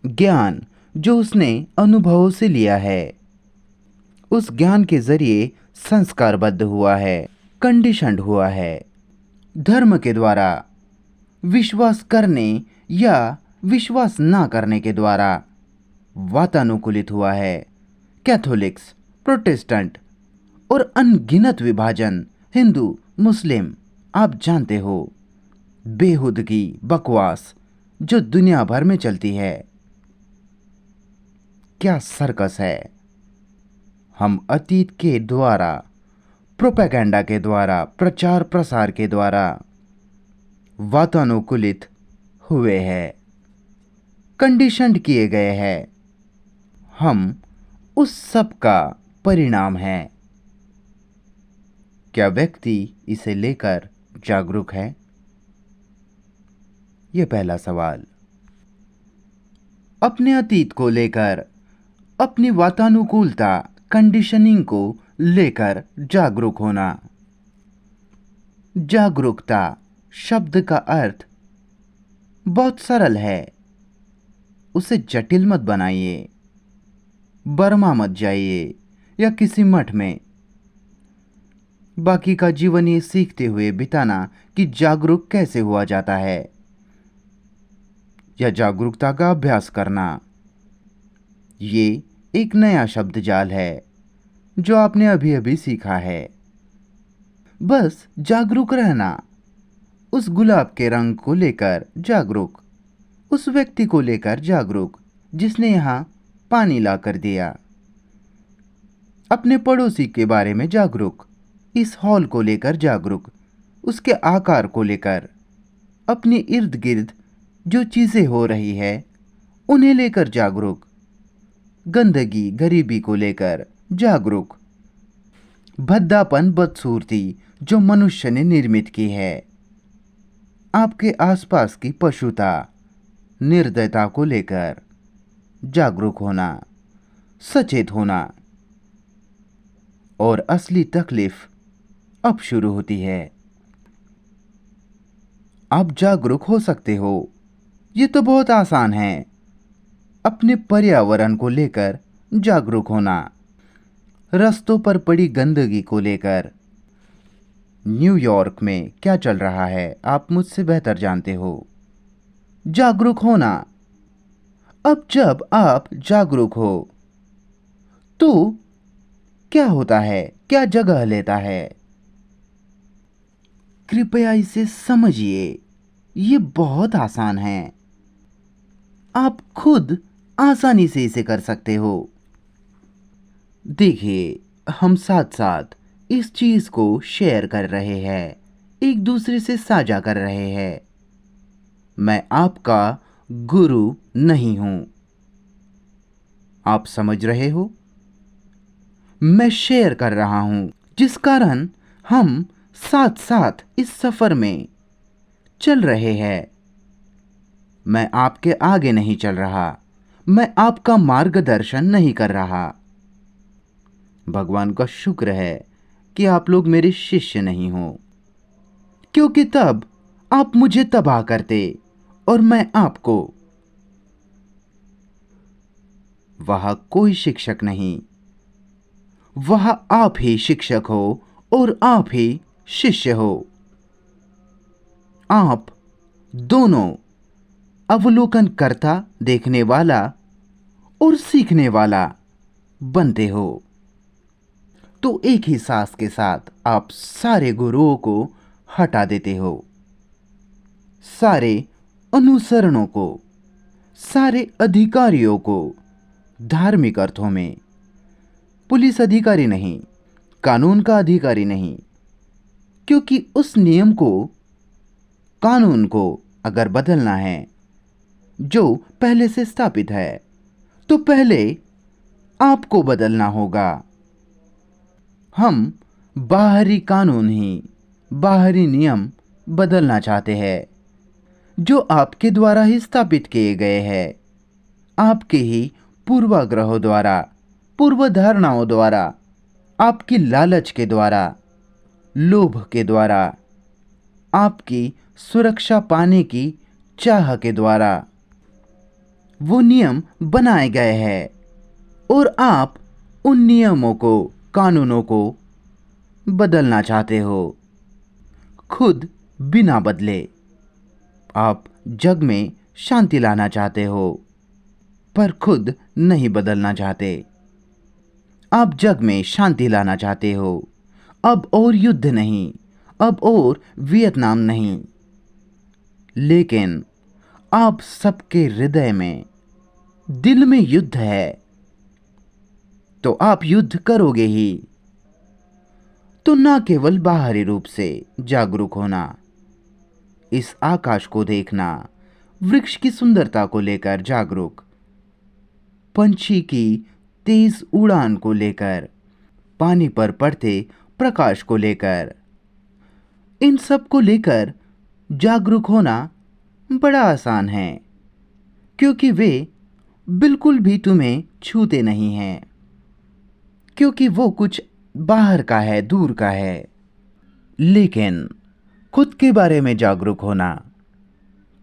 ज्ञान जो उसने अनुभवों से लिया है, उस ज्ञान के जरिए संस्कारबद्ध हुआ है, कंडीशन्ड हुआ है, धर्म के द्वारा, विश्वास करने या विश्वास ना करने के द्वारा वातानुकूलित हुआ है। कैथोलिक्स, प्रोटेस्टेंट और अनगिनत विभाजन, हिंदू, मुस्लिम, आप जानते हो, बेहुदगी, बकवास जो दुनिया भर में चलती है। क्या सर्कस है। हम अतीत के द्वारा, प्रोपेगेंडा के द्वारा, प्रचार प्रसार के द्वारा वातानुकूलित हुए हैं, कंडीशन्ड किए गए हैं। हम उस सब का परिणाम है। क्या व्यक्ति इसे लेकर जागरूक है? यह पहला सवाल। अपने अतीत को लेकर, अपनी वातानुकूलता, कंडीशनिंग को लेकर जागरूक होना। जागरूकता शब्द का अर्थ बहुत सरल है, उसे जटिल मत बनाइए। बर्मा मत जाइए या किसी मठ में बाकी का जीवन ये सीखते हुए बिताना कि जागरूक कैसे हुआ जाता है, या जागरूकता का अभ्यास करना। ये एक नया शब्द जाल है जो आपने अभी अभी सीखा है। बस जागरूक रहना, उस गुलाब के रंग को लेकर जागरूक, उस व्यक्ति को लेकर जागरूक जिसने यहां पानी ला कर दिया, अपने पड़ोसी के बारे में जागरूक, इस हॉल को लेकर जागरूक, उसके आकार को लेकर, अपने इर्द गिर्द जो चीजें हो रही है उन्हें लेकर जागरूक, गंदगी, गरीबी को लेकर जागरूक, भद्दापन, बदसूरती जो मनुष्य ने निर्मित की है, आपके आसपास की पशुता, निर्दयता को लेकर जागरूक होना, सचेत होना। और असली तकलीफ अब शुरू होती है। आप जागरूक हो सकते हो, ये तो बहुत आसान है। अपने पर्यावरण को लेकर जागरूक होना, रास्तों पर पड़ी गंदगी को लेकर। न्यूयॉर्क में क्या चल रहा है आप मुझसे बेहतर जानते हो। जागरूक होना। अब जब आप जागरूक हो तो क्या होता है, क्या जगह लेता है? कृपया इसे समझिए, ये बहुत आसान है। आप खुद आसानी से इसे कर सकते हो। देखिए, हम साथ साथ इस चीज को शेयर कर रहे हैं, एक दूसरे से साझा कर रहे हैं। मैं आपका गुरु नहीं हूं। आप समझ रहे हो? मैं शेयर कर रहा हूं, जिस कारण हम साथ साथ इस सफर में चल रहे हैं। मैं आपके आगे नहीं चल रहा, मैं आपका मार्गदर्शन नहीं कर रहा। भगवान का शुक्र है कि आप लोग मेरे शिष्य नहीं हो, क्योंकि तब आप मुझे तबाह करते और मैं आपको। वहां कोई शिक्षक नहीं, वहां आप ही शिक्षक हो और आप ही शिष्य हो। आप दोनों अवलोकनकर्ता, देखने वाला और सीखने वाला बनते हो। तो एक ही सांस के साथ आप सारे गुरुओं को हटा देते हो, सारे अनुसरणों को, सारे अधिकारियों को। धार्मिक अर्थों में पुलिस अधिकारी नहीं, कानून का अधिकारी नहीं, क्योंकि उस नियम को, कानून को अगर बदलना है जो पहले से स्थापित है, तो पहले आपको बदलना होगा। हम बाहरी कानून ही, बाहरी नियम बदलना चाहते हैं, जो आपके द्वारा ही स्थापित किए गए हैं, आपके ही पूर्वाग्रहों द्वारा, पूर्व धारणाओं द्वारा, आपकी लालच के द्वारा, लोभ के द्वारा, आपकी सुरक्षा पाने की चाह के द्वारा वो नियम बनाए गए हैं। और आप उन नियमों को, कानूनों को बदलना चाहते हो, खुद बिना बदले। आप जग में शांति लाना चाहते हो, पर खुद नहीं बदलना चाहते। आप जग में शांति लाना चाहते हो, अब और युद्ध नहीं, अब और वियतनाम नहीं, लेकिन आप सबके हृदय में, दिल में युद्ध है, तो आप युद्ध करोगे ही। तो ना केवल बाहरी रूप से जागरूक होना, इस आकाश को देखना, वृक्ष की सुंदरता को लेकर जागरूक, पंछी की तेज उड़ान को लेकर, पानी पर पड़ते प्रकाश को लेकर, इन सब को लेकर जागरूक होना बड़ा आसान है, क्योंकि वे बिल्कुल भी तुम्हें छूते नहीं हैं, क्योंकि वो कुछ बाहर का है, दूर का है। लेकिन खुद के बारे में जागरूक होना,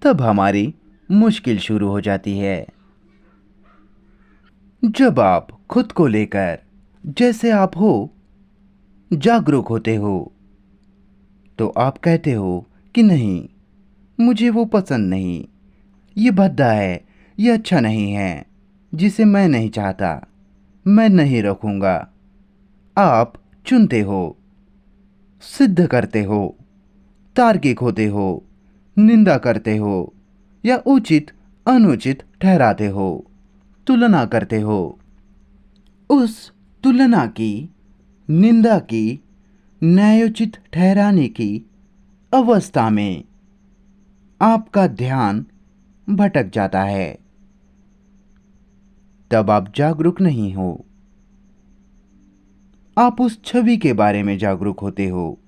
तब हमारी मुश्किल शुरू हो जाती है। जब आप खुद को लेकर, जैसे आप हो, जागरूक होते हो, तो आप कहते हो कि नहीं, मुझे वो पसंद नहीं, ये भद्दा है, ये अच्छा नहीं है, जिसे मैं नहीं चाहता, मैं नहीं रखूंगा। आप चुनते हो, सिद्ध करते हो, तार्किक होते हो, निंदा करते हो या उचित अनुचित ठहराते हो, तुलना करते हो। उस तुलना की, निंदा की, न्यायोचित ठहराने की अवस्था में आपका ध्यान भटक जाता है। तब आप जागरूक नहीं हो। आप उस छवि के बारे में जागरूक होते हो,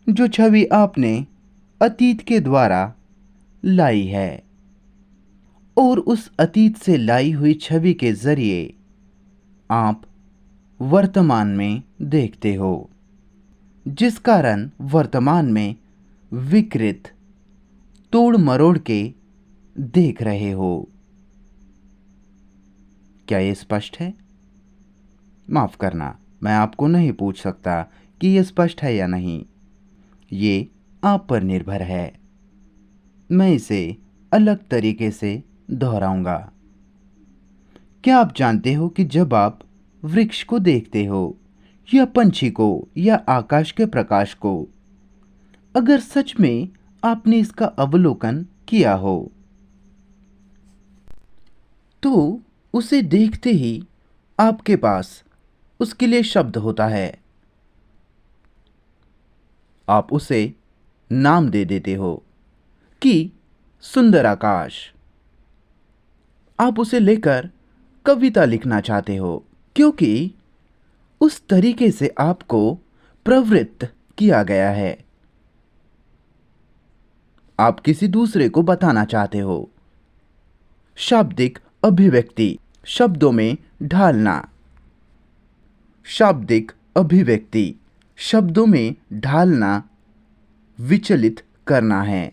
जो छवि आपने अतीत के द्वारा लाई है। और उस अतीत से लाई हुई छवि के जरिए आप वर्तमान में देखते हो, जिस कारण वर्तमान में विकृत, तोड़ मरोड़ के देख रहे हो। क्या ये स्पष्ट है? माफ करना, मैं आपको नहीं पूछ सकता कि ये स्पष्ट है या नहीं। ये आप पर निर्भर है। मैं इसे अलग तरीके से दोहराऊंगा। क्या आप जानते हो कि जब आप वृक्ष को देखते हो या पंछी को या आकाश के प्रकाश को, अगर सच में आपने इसका अवलोकन किया हो तो उसे देखते ही आपके पास उसके लिए शब्द होता है। आप उसे नाम दे देते हो कि सुंदर आकाश। आप उसे लेकर कविता लिखना चाहते हो क्योंकि उस तरीके से आपको प्रवृत्त किया गया है। आप किसी दूसरे को बताना चाहते हो। शाब्दिक अभिव्यक्ति, शब्दों में ढालना। शाब्दिक अभिव्यक्ति, शब्दों में ढालना, विचलित करना है।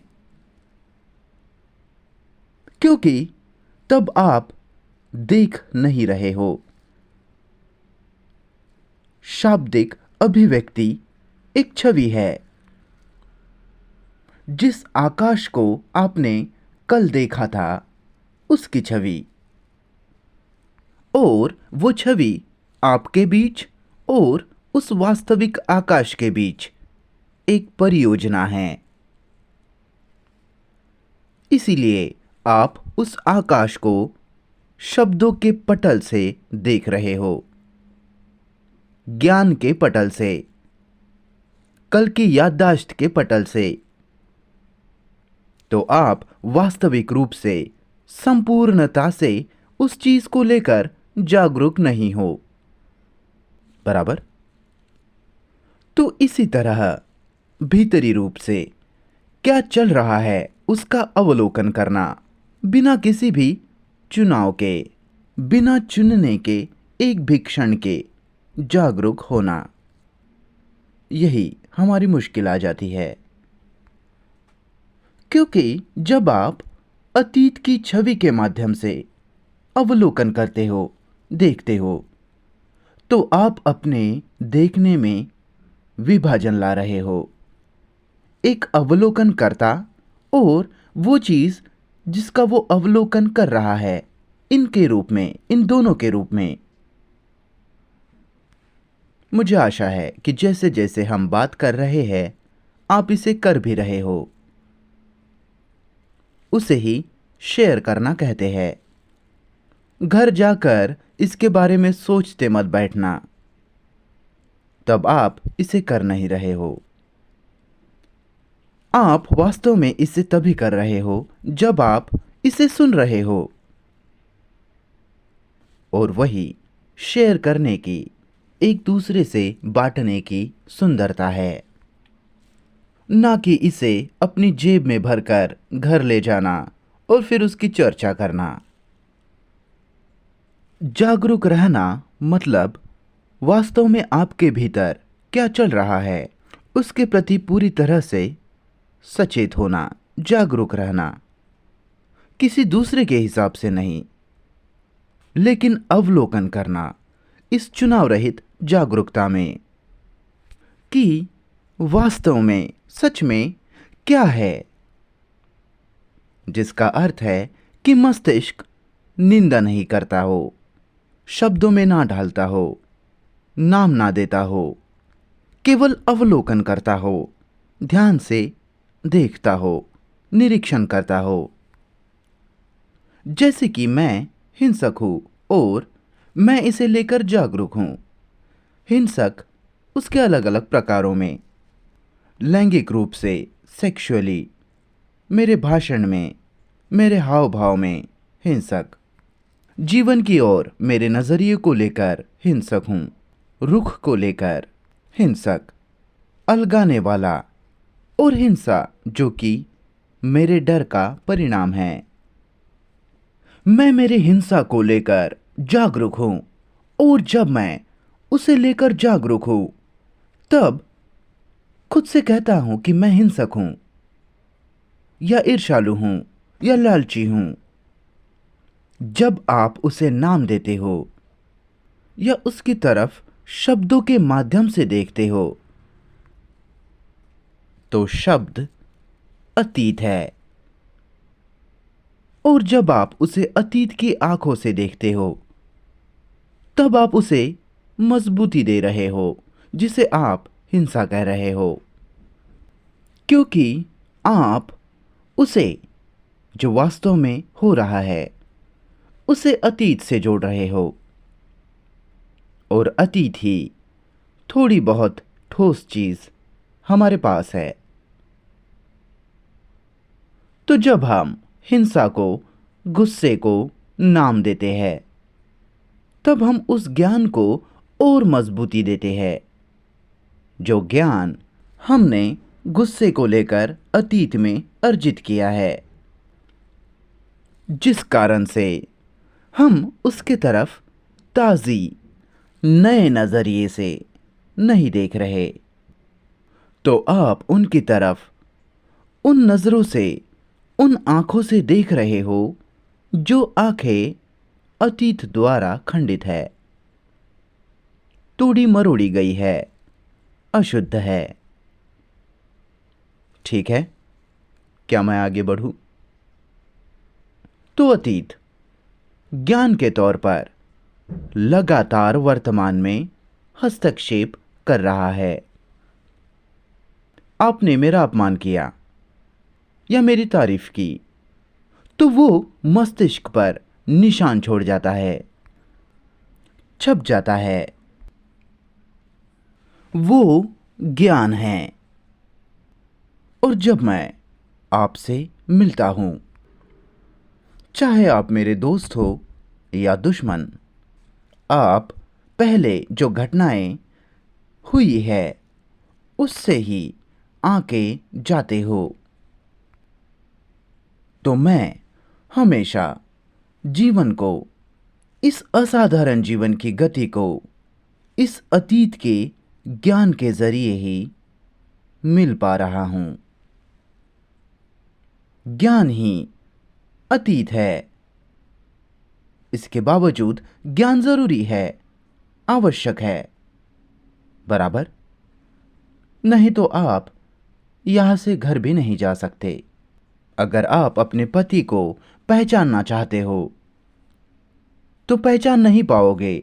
क्योंकि तब आप देख नहीं रहे हो। शाब्दिक अभिव्यक्ति एक छवि है। जिस आकाश को आपने कल देखा था उसकी छवि, और वो छवि आपके बीच और उस वास्तविक आकाश के बीच एक परियोजना है। इसीलिए आप उस आकाश को शब्दों के पटल से देख रहे हो, ज्ञान के पटल से, कल की याददाश्त के पटल से। तो आप वास्तविक रूप से, संपूर्णता से उस चीज को लेकर जागरूक नहीं हो। बराबर? तो इसी तरह भीतरी रूप से क्या चल रहा है उसका अवलोकन करना, बिना किसी भी चुनाव के, बिना चुनने के, एक भी क्षण के जागरूक होना, यही हमारी मुश्किल आ जाती है। क्योंकि जब आप अतीत की छवि के माध्यम से अवलोकन करते हो, देखते हो, तो आप अपने देखने में विभाजन ला रहे हो। एक अवलोकन करता और वो चीज जिसका वो अवलोकन कर रहा है, इनके रूप में, इन दोनों के रूप में। मुझे आशा है कि जैसे जैसे हम बात कर रहे हैं आप इसे कर भी रहे हो। उसे ही शेयर करना कहते हैं। घर जाकर इसके बारे में सोचते मत बैठना, तब आप इसे कर नहीं रहे हो। आप वास्तव में इसे तभी कर रहे हो जब आप इसे सुन रहे हो। और वही शेयर करने की, एक दूसरे से बांटने की सुंदरता है, ना कि इसे अपनी जेब में भरकर घर ले जाना और फिर उसकी चर्चा करना। जागरूक रहना मतलब वास्तव में आपके भीतर क्या चल रहा है उसके प्रति पूरी तरह से सचेत होना, जागरूक रहना। किसी दूसरे के हिसाब से नहीं, लेकिन अवलोकन करना इस चुनाव रहित जागरूकता में कि वास्तव में, सच में क्या है। जिसका अर्थ है कि मस्तिष्क निंदा नहीं करता हो, शब्दों में ना ढालता हो, नाम ना देता हो, केवल अवलोकन करता हो, ध्यान से देखता हो, निरीक्षण करता हो। जैसे कि मैं हिंसक हूं और मैं इसे लेकर जागरूक हूं। हिंसक उसके अलग अलग प्रकारों में, लैंगिक रूप से, सेक्सुअली, मेरे भाषण में, मेरे हाव भाव में हिंसक, जीवन की ओर मेरे नजरिए को लेकर हिंसक हूं, रुख को लेकर हिंसक, अलगाने वाला, और हिंसा जो कि मेरे डर का परिणाम है। मैं मेरे हिंसा को लेकर जागरूक हूं, और जब मैं उसे लेकर जागरूक हूं तब खुद से कहता हूं कि मैं हिंसक हूं, या ईर्ष्यालु हूं, या लालची हूं। जब आप उसे नाम देते हो या उसकी तरफ शब्दों के माध्यम से देखते हो तो शब्द अतीत है, और जब आप उसे अतीत की आंखों से देखते हो तब आप उसे मजबूती दे रहे हो, जिसे आप हिंसा कह रहे हो, क्योंकि आप उसे, जो वास्तव में हो रहा है, उसे अतीत से जोड़ रहे हो और अतीत ही थोड़ी बहुत ठोस चीज हमारे पास है। तो जब हम हिंसा को, गुस्से को नाम देते हैं, तब हम उस ज्ञान को और मजबूती देते हैं, जो ज्ञान हमने गुस्से को लेकर अतीत में अर्जित किया है, जिस कारण से हम उसके तरफ ताज़ी नए नज़रिए से नहीं देख रहे। तो आप उनकी तरफ उन नज़रों से, उन आंखों से देख रहे हो जो आंखें अतीत द्वारा खंडित है, तोड़ी मरोड़ी गई है, अशुद्ध है। ठीक है, क्या मैं आगे बढ़ूं? तो अतीत ज्ञान के तौर पर लगातार वर्तमान में हस्तक्षेप कर रहा है। आपने मेरा अपमान किया या मेरी तारीफ की तो वो मस्तिष्क पर निशान छोड़ जाता है, छप जाता है। वो ज्ञान है। और जब मैं आपसे मिलता हूं, चाहे आप मेरे दोस्त हो या दुश्मन, आप पहले जो घटनाएं हुई है उससे ही आके जाते हो। तो मैं हमेशा जीवन को, इस असाधारण जीवन की गति को, इस अतीत के ज्ञान के जरिए ही मिल पा रहा हूं। ज्ञान ही अतीत है। इसके बावजूद ज्ञान जरूरी है, आवश्यक है, बराबर? नहीं तो आप यहां से घर भी नहीं जा सकते। अगर आप अपने पति को पहचानना चाहते हो तो पहचान नहीं पाओगे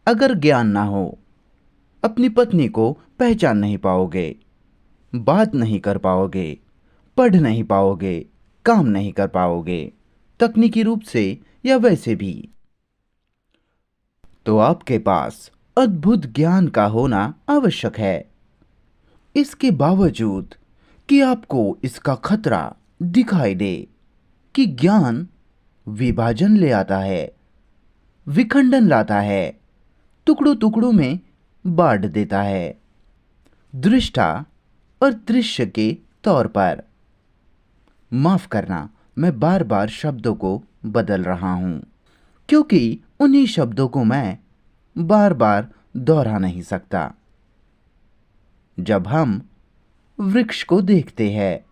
अगर ज्ञान ना हो। अपनी पत्नी को पहचान नहीं पाओगे, बात नहीं कर पाओगे, पढ़ नहीं पाओगे, काम नहीं कर पाओगे, तकनीकी रूप से या वैसे भी। तो आपके पास अद्भुत ज्ञान का होना आवश्यक है। इसके बावजूद कि आपको इसका खतरा दिखाई दे कि ज्ञान विभाजन ले आता है, विखंडन लाता है, टुकड़ों टुकड़ों में बांट देता है, दृष्टा और दृश्य के तौर पर। माफ करना, मैं बार बार शब्दों को बदल रहा हूं, क्योंकि उन्हीं शब्दों को मैं बार बार दोहरा नहीं सकता। जब हम वृक्ष को देखते हैं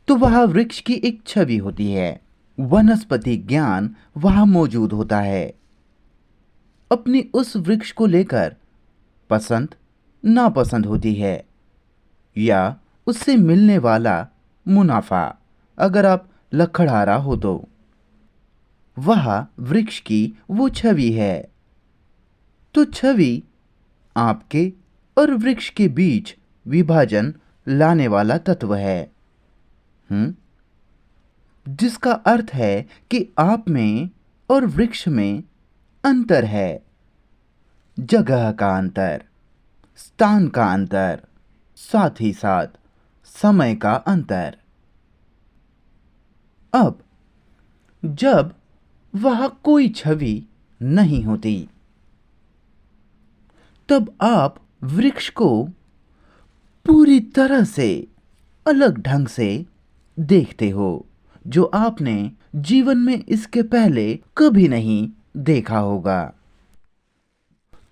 तो वह वृक्ष की एक छवि होती है। वनस्पति ज्ञान वहां मौजूद होता है। अपनी उस वृक्ष को लेकर पसंद नापसंद होती है, या उससे मिलने वाला मुनाफा अगर आप लखड़हारा हो तो। वह वृक्ष की वो छवि है। तो छवि आपके और वृक्ष के बीच विभाजन लाने वाला तत्व है। जिसका अर्थ है कि आप में और वृक्ष में अंतर है। जगह का अंतर, स्थान का अंतर, साथ ही साथ समय का अंतर। अब जब वह कोई छवि नहीं होती, तब आप वृक्ष को पूरी तरह से अलग ढंग से देखते हो, जो आपने जीवन में इसके पहले कभी नहीं देखा होगा।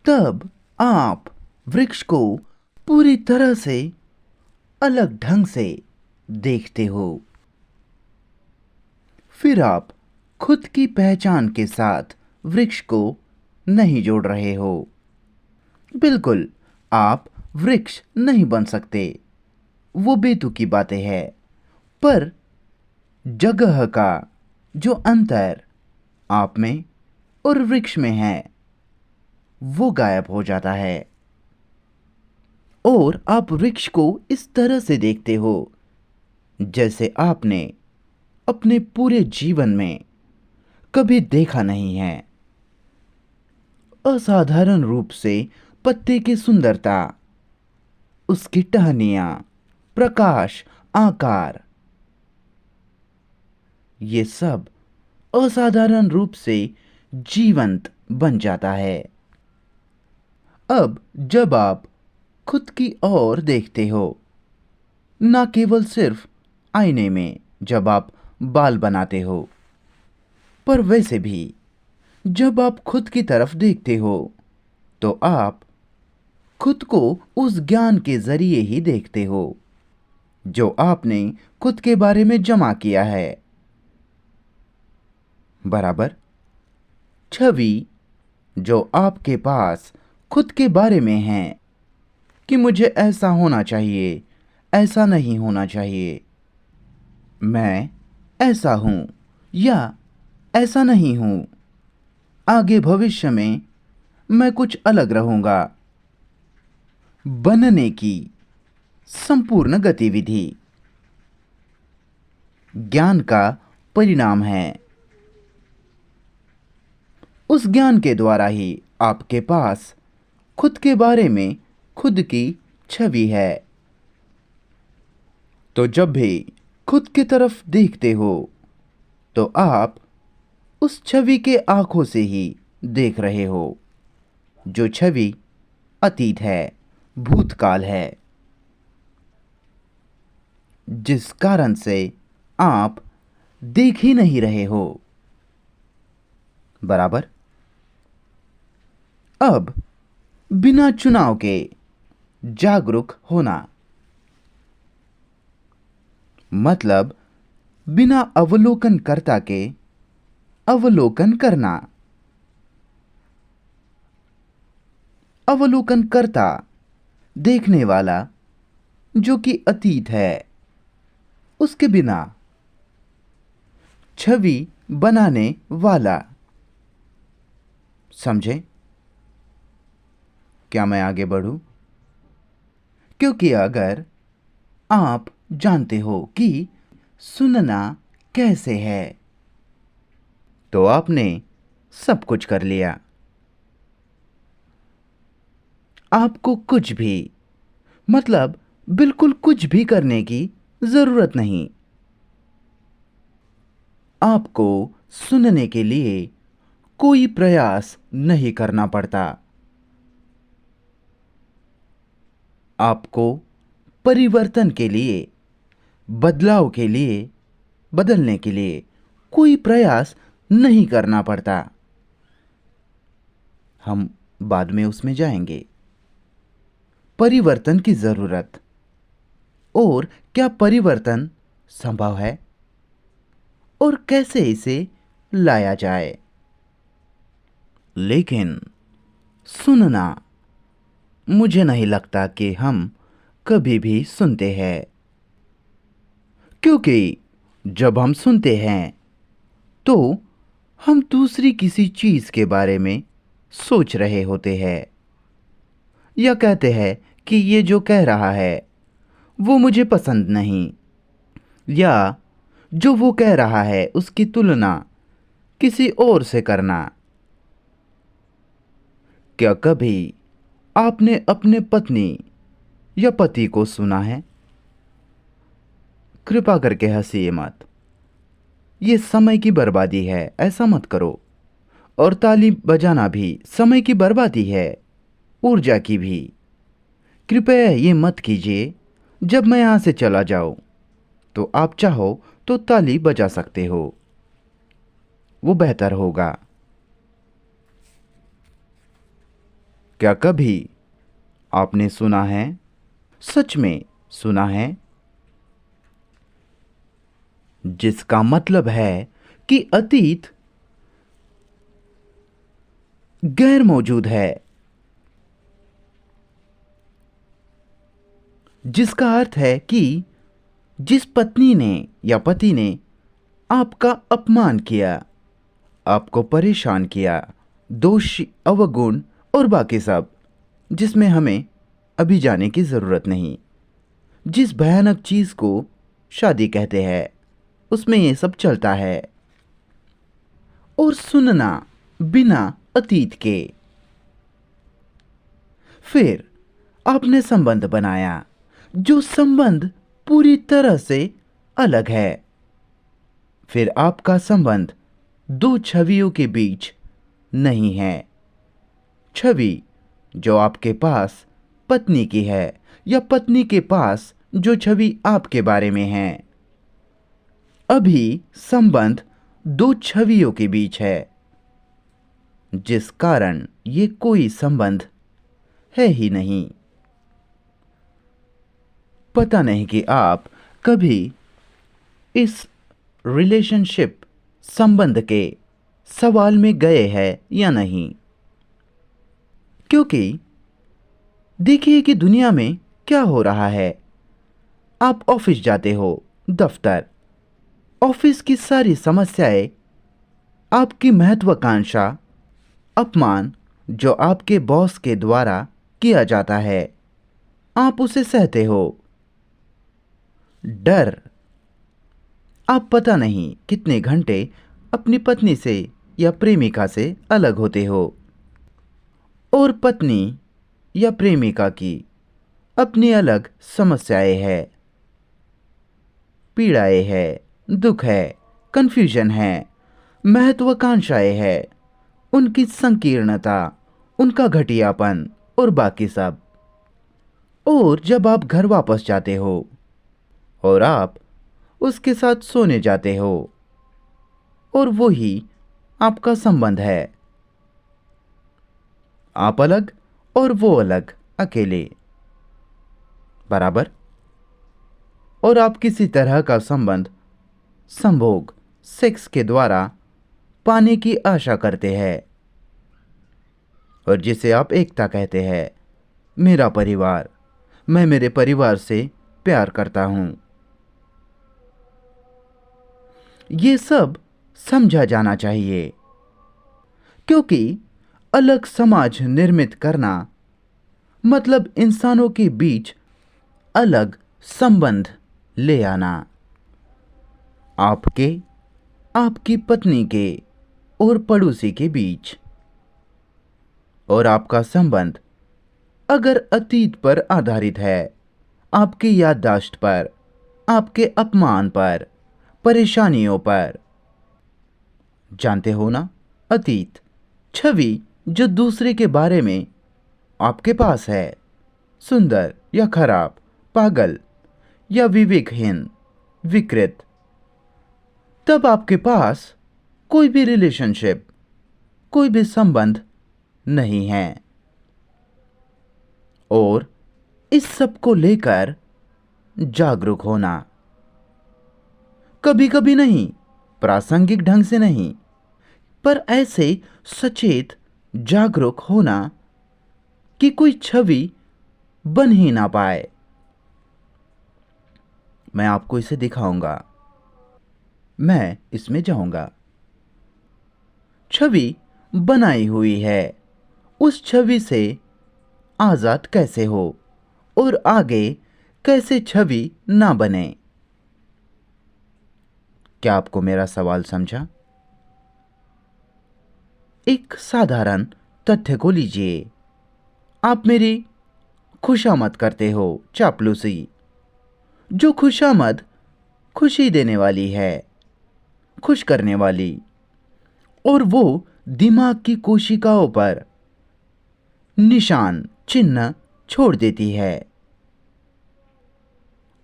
तब आप वृक्ष को पूरी तरह से अलग ढंग से देखते हो। फिर आप खुद की पहचान के साथ वृक्ष को नहीं जोड़ रहे हो। बिल्कुल, आप वृक्ष नहीं बन सकते, वो बेतुकी बातें हैं। पर जगह का, जो अंतर आप में और वृक्ष में है वो गायब हो जाता है और आप वृक्ष को इस तरह से देखते हो जैसे आपने अपने पूरे जीवन में कभी देखा नहीं है। असाधारण रूप से पत्ते की सुंदरता, उसकी टहनियां, प्रकाश, आकार, ये सब असाधारण रूप से जीवंत बन जाता है। अब जब आप खुद की ओर देखते हो, ना केवल सिर्फ आईने में जब आप बाल बनाते हो, पर वैसे भी जब आप खुद की तरफ देखते हो तो आप खुद को उस ज्ञान के जरिए ही देखते हो जो आपने खुद के बारे में जमा किया है। बराबर, छवि जो आपके पास खुद के बारे में है कि मुझे ऐसा होना चाहिए, ऐसा नहीं होना चाहिए, मैं ऐसा हूं या ऐसा नहीं हूं, आगे भविष्य में मैं कुछ अलग रहूंगा। बनने की संपूर्ण गतिविधि ज्ञान का परिणाम है। उस ज्ञान के द्वारा ही आपके पास खुद के बारे में खुद की छवि है। तो जब भी खुद की तरफ देखते हो तो आप उस छवि के आंखों से ही देख रहे हो, जो छवि अतीत है, भूतकाल है, जिस कारण से आप देख ही नहीं रहे हो। बराबर, अब बिना चुनाव के जागरूक होना मतलब बिना अवलोकनकर्ता के अवलोकन करना। अवलोकनकर्ता देखने वाला जो कि अतीत है, उसके बिना छवि बनाने वाला। समझे? क्या मैं आगे बढ़ूं? क्योंकि अगर आप जानते हो कि सुनना कैसे है तो आपने सब कुछ कर लिया। आपको कुछ भी मतलब बिल्कुल कुछ भी करने की जरूरत नहीं। आपको सुनने के लिए कोई प्रयास नहीं करना पड़ता। आपको परिवर्तन के लिए, बदलाव के लिए, बदलने के लिए कोई प्रयास नहीं करना पड़ता। हम बाद में उसमें जाएंगे। परिवर्तन की जरूरत और क्या परिवर्तन संभव है और कैसे इसे लाया जाए। लेकिन सुनना, मुझे नहीं लगता कि हम कभी भी सुनते हैं, क्योंकि जब हम सुनते हैं तो हम दूसरी किसी चीज के बारे में सोच रहे होते हैं या कहते हैं कि ये जो कह रहा है वो मुझे पसंद नहीं, या जो वो कह रहा है उसकी तुलना किसी और से करना। क्या कभी आपने अपने पत्नी या पति को सुना है? कृपा करके हंसिए मत, ये समय की बर्बादी है, ऐसा मत करो। और ताली बजाना भी समय की बर्बादी है, ऊर्जा की भी। कृपया ये मत कीजिए। जब मैं यहां से चला जाऊं तो आप चाहो तो ताली बजा सकते हो, वो बेहतर होगा। क्या कभी आपने सुना है, सच में सुना है, जिसका मतलब है कि अतीत गैर मौजूद है, जिसका अर्थ है कि जिस पत्नी ने या पति ने आपका अपमान किया, आपको परेशान किया, दोषी, अवगुण और बाकी सब, जिसमें हमें अभी जाने की ज़रूरत नहीं। जिस भयानक चीज़ को शादी कहते हैं, उसमें ये सब चलता है। और सुनना बिना अतीत के। फिर आपने संबंध बनाया, जो संबंध पूरी तरह से अलग है। फिर आपका संबंध दो छवियों के बीच नहीं है। छवि जो आपके पास पत्नी की है, या पत्नी के पास जो छवि आपके बारे में है। अभी संबंध दो छवियों के बीच है, जिस कारण ये कोई संबंध है ही नहीं। पता नहीं कि आप कभी इस रिलेशनशिप, संबंध के सवाल में गए हैं या नहीं। क्योंकि देखिए कि दुनिया में क्या हो रहा है। आप ऑफिस जाते हो, दफ्तर, ऑफिस की सारी समस्याएं, आपकी महत्वाकांक्षा, अपमान जो आपके बॉस के द्वारा किया जाता है, आप उसे सहते हो। डर, आप पता नहीं कितने घंटे अपनी पत्नी से या प्रेमिका से अलग होते हो। और पत्नी या प्रेमिका की अपनी अलग समस्याएं हैं, पीड़ाएं हैं, दुख है, कन्फ्यूजन है, महत्वाकांक्षाएं है, उनकी संकीर्णता, उनका घटियापन और बाकी सब। और जब आप घर वापस जाते हो और आप उसके साथ सोने जाते हो, और वो ही आपका संबंध है। आप अलग और वो अलग, अकेले, बराबर। और आप किसी तरह का संबंध, संभोग, सेक्स के द्वारा पाने की आशा करते हैं, और जिसे आप एकता कहते हैं। मेरा परिवार, मैं मेरे परिवार से प्यार करता हूं। ये सब समझा जाना चाहिए, क्योंकि अलग समाज निर्मित करना मतलब इंसानों के बीच अलग संबंध ले आना। आपके, आपकी पत्नी के और पड़ोसी के बीच। और आपका संबंध अगर अतीत पर आधारित है, आपकी याददाश्त पर, आपके अपमान पर, परेशानियों पर। जानते हो ना, अतीत, छवि जो दूसरे के बारे में आपके पास है, सुंदर या खराब, पागल या विवेकहीन, विकृत, तब आपके पास कोई भी रिलेशनशिप, कोई भी संबंध नहीं है। और इस सब को लेकर जागरूक होना, कभी कभी नहीं, प्रासंगिक ढंग से नहीं, पर ऐसे सचेत जागरूक होना कि कोई छवि बन ही ना पाए। मैं आपको इसे दिखाऊंगा, मैं इसमें जाऊंगा। छवि बनाई हुई है, उस छवि से आजाद कैसे हो और आगे कैसे छवि ना बने। क्या आपको मेरा सवाल समझा? एक साधारण तथ्य को लीजिए। आप मेरी खुशामद करते हो, चापलूसी, जो खुशामद खुशी देने वाली है, खुश करने वाली, और वो दिमाग की कोशिकाओं पर निशान, चिन्ह छोड़ देती है,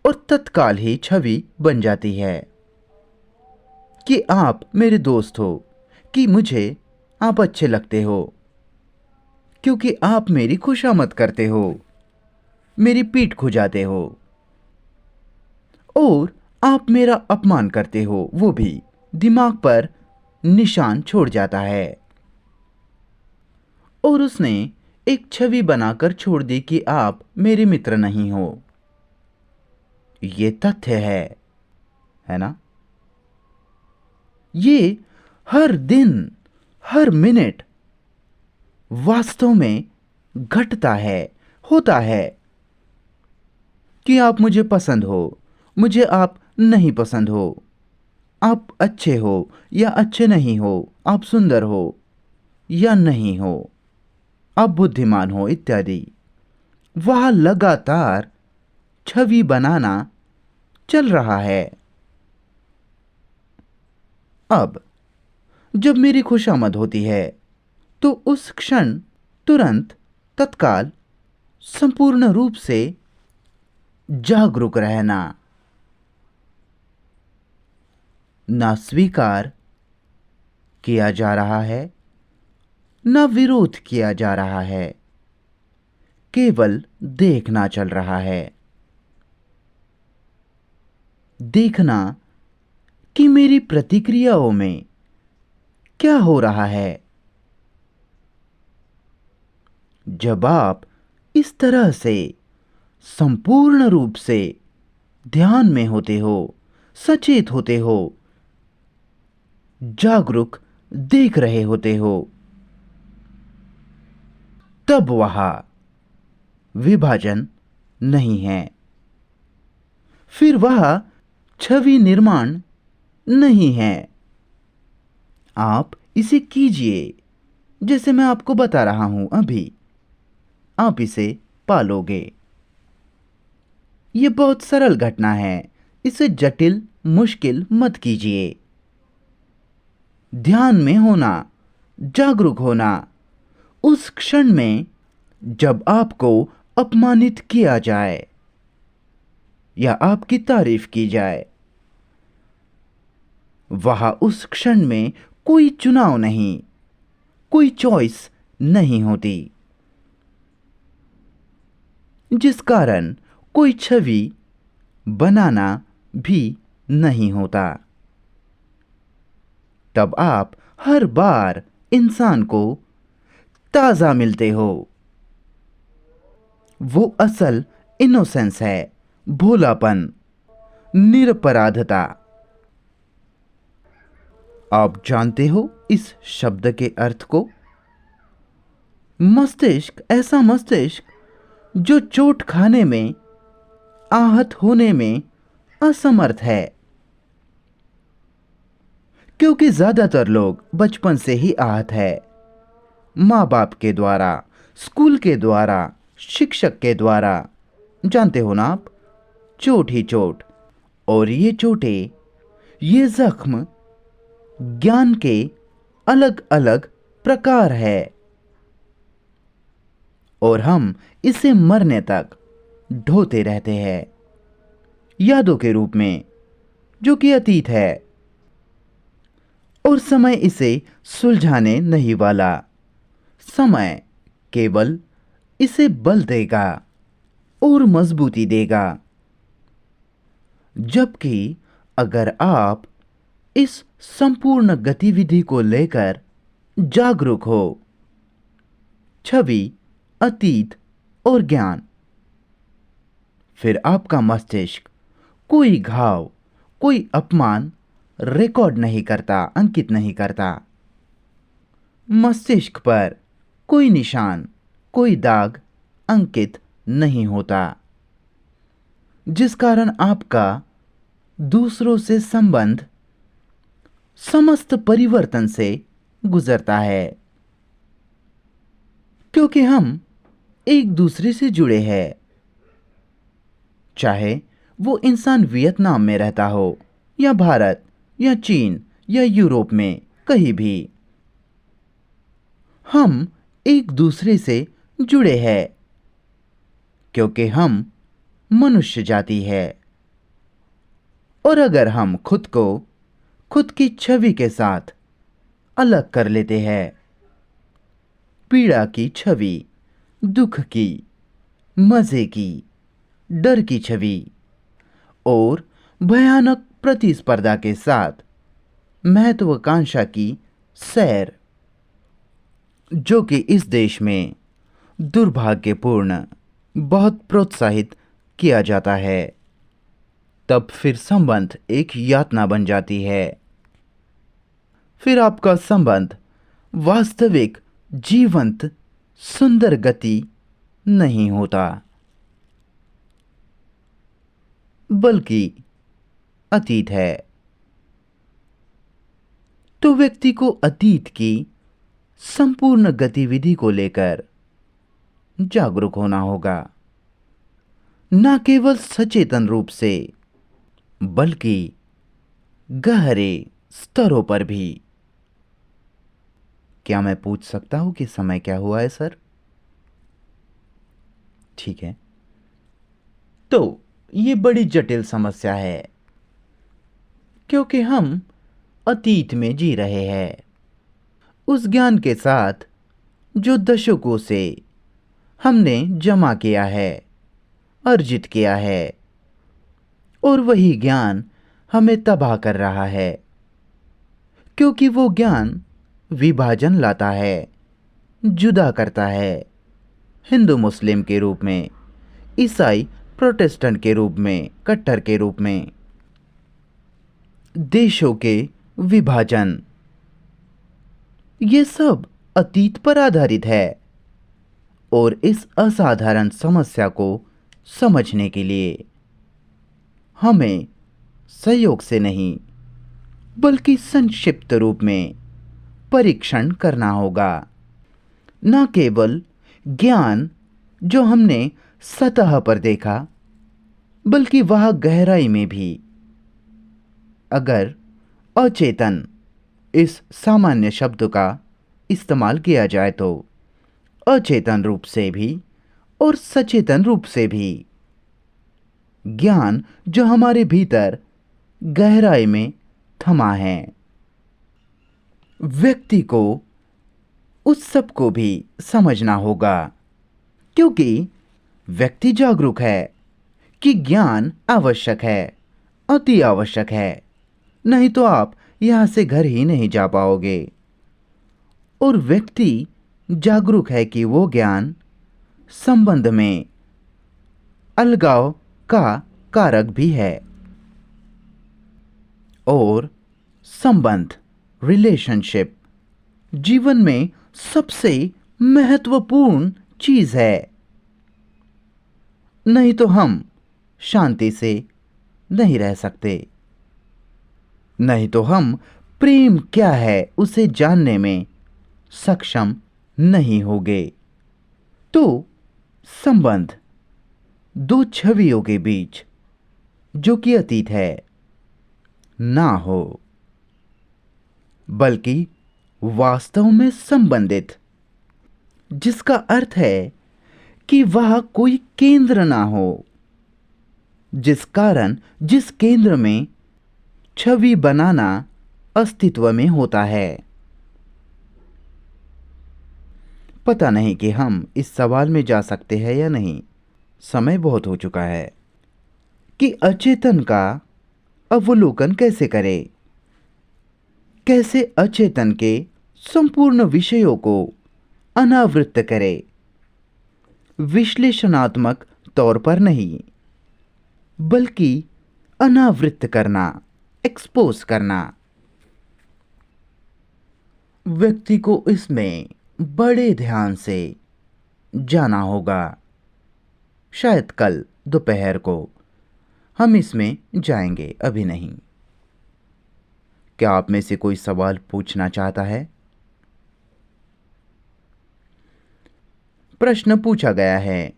और तत्काल ही छवि बन जाती है कि आप मेरे दोस्त हो, कि मुझे आप अच्छे लगते हो, क्योंकि आप मेरी खुशामद करते हो, मेरी पीठ खुजाते हो। और आप मेरा अपमान करते हो, वो भी दिमाग पर निशान छोड़ जाता है। और उसने एक छवि बनाकर छोड़ दी कि आप मेरे मित्र नहीं हो। ये तथ्य है ना? ये हर दिन, हर मिनट वास्तव में घटता है, होता है कि आप मुझे पसंद हो, मुझे आप नहीं पसंद हो, आप अच्छे हो या अच्छे नहीं हो, आप सुंदर हो या नहीं हो, आप बुद्धिमान हो इत्यादि। वह लगातार छवि बनाना चल रहा है। अब जब मेरी खुशामद होती है तो उस क्षण तुरंत, तत्काल, संपूर्ण रूप से जागरूक रहना, ना स्वीकार किया जा रहा है, ना विरोध किया जा रहा है, केवल देखना चल रहा है। देखना कि मेरी प्रतिक्रियाओं में क्या हो रहा है। जब आप इस तरह से संपूर्ण रूप से ध्यान में होते हो, सचेत होते हो, जागरूक देख रहे होते हो, तब वहां विभाजन नहीं है। फिर वह छवि निर्माण नहीं है। आप इसे कीजिए जैसे मैं आपको बता रहा हूं अभी। आप इसे पालोगे। ये बहुत सरल घटना है। इसे जटिल, मुश्किल मत कीजिए। ध्यान में होना, जागरूक होना, उस क्षण में जब आपको अपमानित किया जाए या आपकी तारीफ की जाए, वहां उस क्षण में कोई चुनाव नहीं, कोई चॉइस नहीं होती, जिस कारण कोई छवि बनाना भी नहीं होता। तब आप हर बार इंसान को ताजा मिलते हो। वो असल इनोसेंस है, भोलापन, निरपराधता। आप जानते हो इस शब्द के अर्थ को? मस्तिष्क, ऐसा मस्तिष्क जो चोट खाने में, आहत होने में असमर्थ है। क्योंकि ज्यादातर लोग बचपन से ही आहत है, माँ बाप के द्वारा, स्कूल के द्वारा, शिक्षक के द्वारा। जानते हो ना आप, चोट ही चोट। और ये चोटें, ये जख्म ज्ञान के अलग अलग प्रकार है और हम इसे मरने तक ढोते रहते हैं, यादों के रूप में, जो कि अतीत है। और समय इसे सुलझाने नहीं वाला। समय केवल इसे बल देगा और मजबूती देगा। जबकि अगर आप इस संपूर्ण गतिविधि को लेकर जागरूक हो, छवि, अतीत और ज्ञान, फिर आपका मस्तिष्क कोई घाव, कोई अपमान रिकॉर्ड नहीं करता, अंकित नहीं करता। मस्तिष्क पर कोई निशान, कोई दाग अंकित नहीं होता, जिस कारण आपका दूसरों से संबंध समस्त परिवर्तन से गुजरता है। क्योंकि हम एक दूसरे से जुड़े हैं, चाहे वो इंसान वियतनाम में रहता हो या भारत या चीन या यूरोप में, कहीं भी। हम एक दूसरे से जुड़े हैं क्योंकि हम मनुष्य जाति है। और अगर हम खुद को खुद की छवि के साथ अलग कर लेते हैं, पीड़ा की छवि, दुख की, मजे की, डर की छवि और भयानक प्रतिस्पर्धा के साथ महत्वाकांक्षा की सैर, जो कि इस देश में दुर्भाग्यपूर्ण बहुत प्रोत्साहित किया जाता है, तब फिर संबंध एक यातना बन जाती है। फिर आपका संबंध वास्तविक, जीवंत, सुंदर गति नहीं होता, बल्कि अतीत है। तो व्यक्ति को अतीत की संपूर्ण गतिविधि को लेकर जागरूक होना होगा, न केवल सचेतन रूप से, बल्कि गहरे स्तरों पर भी। क्या मैं पूछ सकता हूं कि समय क्या हुआ है सर? ठीक है, तो ये बड़ी जटिल समस्या है, क्योंकि हम अतीत में जी रहे हैं, उस ज्ञान के साथ जो दशकों से हमने जमा किया है, अर्जित किया है, और वही ज्ञान हमें तबाह कर रहा है, क्योंकि वो ज्ञान विभाजन लाता है, जुदा करता है, हिंदू मुस्लिम के रूप में, ईसाई प्रोटेस्टेंट के रूप में, कट्टर के रूप में, देशों के विभाजन, ये सब अतीत पर आधारित है। और इस असाधारण समस्या को समझने के लिए हमें सहयोग से नहीं, बल्कि संक्षिप्त रूप में परीक्षण करना होगा। न केवल ज्ञान जो हमने सतह पर देखा, बल्कि वह गहराई में भी। अगर अचेतन इस सामान्य शब्द का इस्तेमाल किया जाए तो अचेतन रूप से भी और सचेतन रूप से भी ज्ञान जो हमारे भीतर गहराई में थमा है, व्यक्ति को उस सब को भी समझना होगा, क्योंकि व्यक्ति जागरूक है कि ज्ञान आवश्यक है, अति आवश्यक है, नहीं तो आप यहां से घर ही नहीं जा पाओगे। और व्यक्ति जागरूक है कि वो ज्ञान संबंध में अलगाव का कारक भी है, और संबंध, रिलेशनशिप जीवन में सबसे महत्वपूर्ण चीज है। नहीं तो हम शांति से नहीं रह सकते, नहीं तो हम प्रेम क्या है उसे जानने में सक्षम नहीं होंगे। तो संबंध दो छवियों के बीच, जो कि अतीत है, ना हो, बल्कि वास्तव में संबंधित, जिसका अर्थ है कि वह कोई केंद्र ना हो, जिस कारण जिस केंद्र में छवि बनाना अस्तित्व में होता है। पता नहीं कि हम इस सवाल में जा सकते हैं या नहीं, समय बहुत हो चुका है, कि अचेतन का अवलोकन कैसे करें, कैसे अचेतन के संपूर्ण विषयों को अनावृत करें, विश्लेषणात्मक तौर पर नहीं, बल्कि अनावृत करना, एक्सपोज करना। व्यक्ति को इसमें बड़े ध्यान से जाना होगा। शायद कल दोपहर को हम इसमें जाएंगे, अभी नहीं। क्या आप में से कोई सवाल पूछना चाहता है? प्रश्न पूछा गया है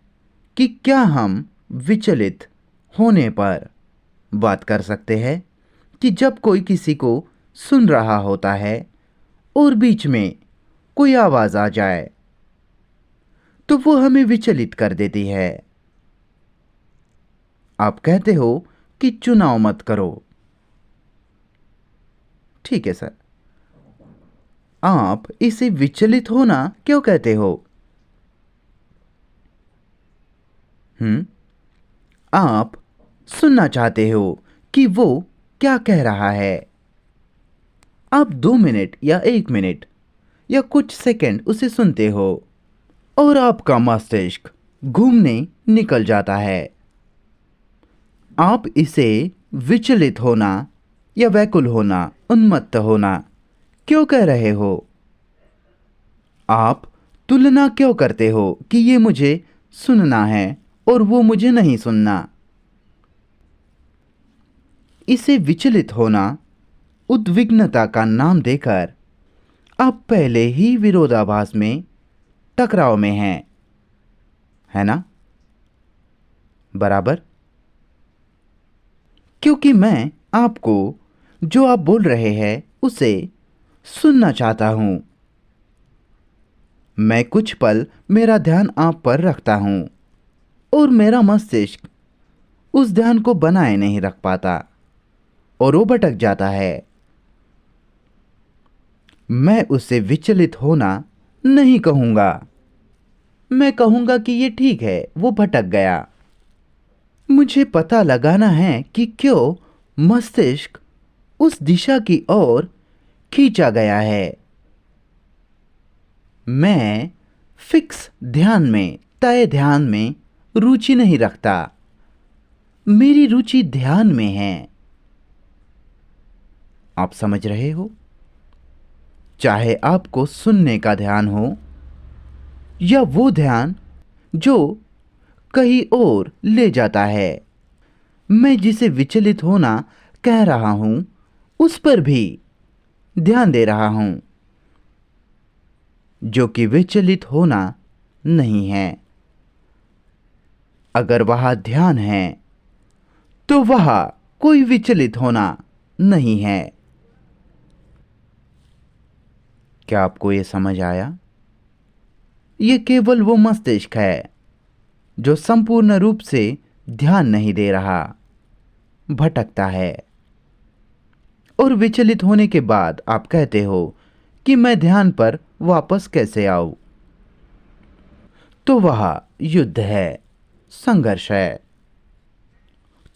कि क्या हम विचलित होने पर बात कर सकते हैं कि जब कोई किसी को सुन रहा होता है और बीच में कोई आवाज आ जाए तो वो हमें विचलित कर देती है। आप कहते हो कि चुनाव मत करो। ठीक है सर, आप इसे विचलित होना क्यों कहते हो? आप सुनना चाहते हो कि वो क्या कह रहा है। आप 2 मिनट या 1 मिनट या कुछ सेकंड उसे सुनते हो और आपका मस्तिष्क घूमने निकल जाता है। आप इसे विचलित होना या व्याकुल होना, उन्मत्त होना क्यों कह रहे हो? आप तुलना क्यों करते हो कि ये मुझे सुनना है और वो मुझे नहीं सुनना? इसे विचलित होना, उद्विग्नता का नाम देकर आप पहले ही विरोधाभास में, टकराव में हैं, है ना? बराबर। क्योंकि मैं आपको जो आप बोल रहे हैं उसे सुनना चाहता हूं। मैं कुछ पल मेरा ध्यान आप पर रखता हूं और मेरा मस्तिष्क उस ध्यान को बनाए नहीं रख पाता और वो भटक जाता है। मैं उससे विचलित होना नहीं कहूंगा। मैं कहूंगा कि ये ठीक है, वो भटक गया। मुझे पता लगाना है कि क्यों मस्तिष्क उस दिशा की ओर खींचा गया है। मैं फिक्स ध्यान में, तय ध्यान में रुचि नहीं रखता। मेरी रुचि ध्यान में है। आप समझ रहे हो? चाहे आपको सुनने का ध्यान हो या वो ध्यान जो कहीं और ले जाता है, मैं जिसे विचलित होना कह रहा हूं उस पर भी ध्यान दे रहा हूं, जो कि विचलित होना नहीं है। अगर वहां ध्यान है तो वहां कोई विचलित होना नहीं है। क्या आपको यह समझ आया? यह केवल वो मस्तिष्क है जो संपूर्ण रूप से ध्यान नहीं दे रहा, भटकता है। और विचलित होने के बाद आप कहते हो कि मैं ध्यान पर वापस कैसे आऊं? तो वह युद्ध है, संघर्ष है।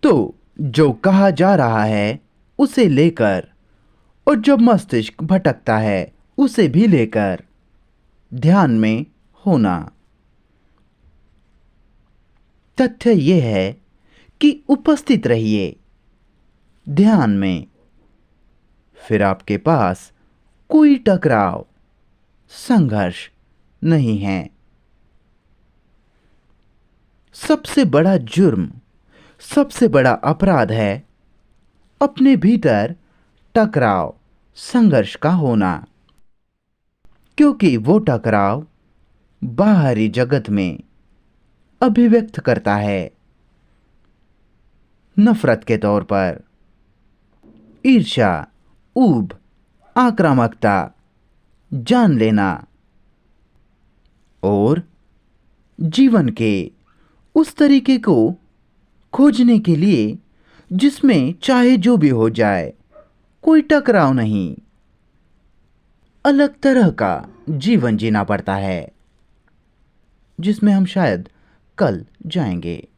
तो जो कहा जा रहा है उसे लेकर, और जब मस्तिष्क भटकता है उसे भी लेकर ध्यान में होना। तथ्य यह है कि उपस्थित रहिए ध्यान में, फिर आपके पास कोई टकराव, संघर्ष नहीं है। सबसे बड़ा जुर्म, सबसे बड़ा अपराध है अपने भीतर टकराव, संघर्ष का होना, क्योंकि वो टकराव बाहरी जगत में अभिव्यक्त करता है नफरत के तौर पर, ईर्ष्या, ऊब, आक्रामकता, जान लेना, और जीवन के उस तरीके को खोजने के लिए जिसमें चाहे जो भी हो जाए कोई टकराव नहीं, अलग तरह का जीवन जीना पड़ता है, जिसमें हम शायद कल जाएंगे।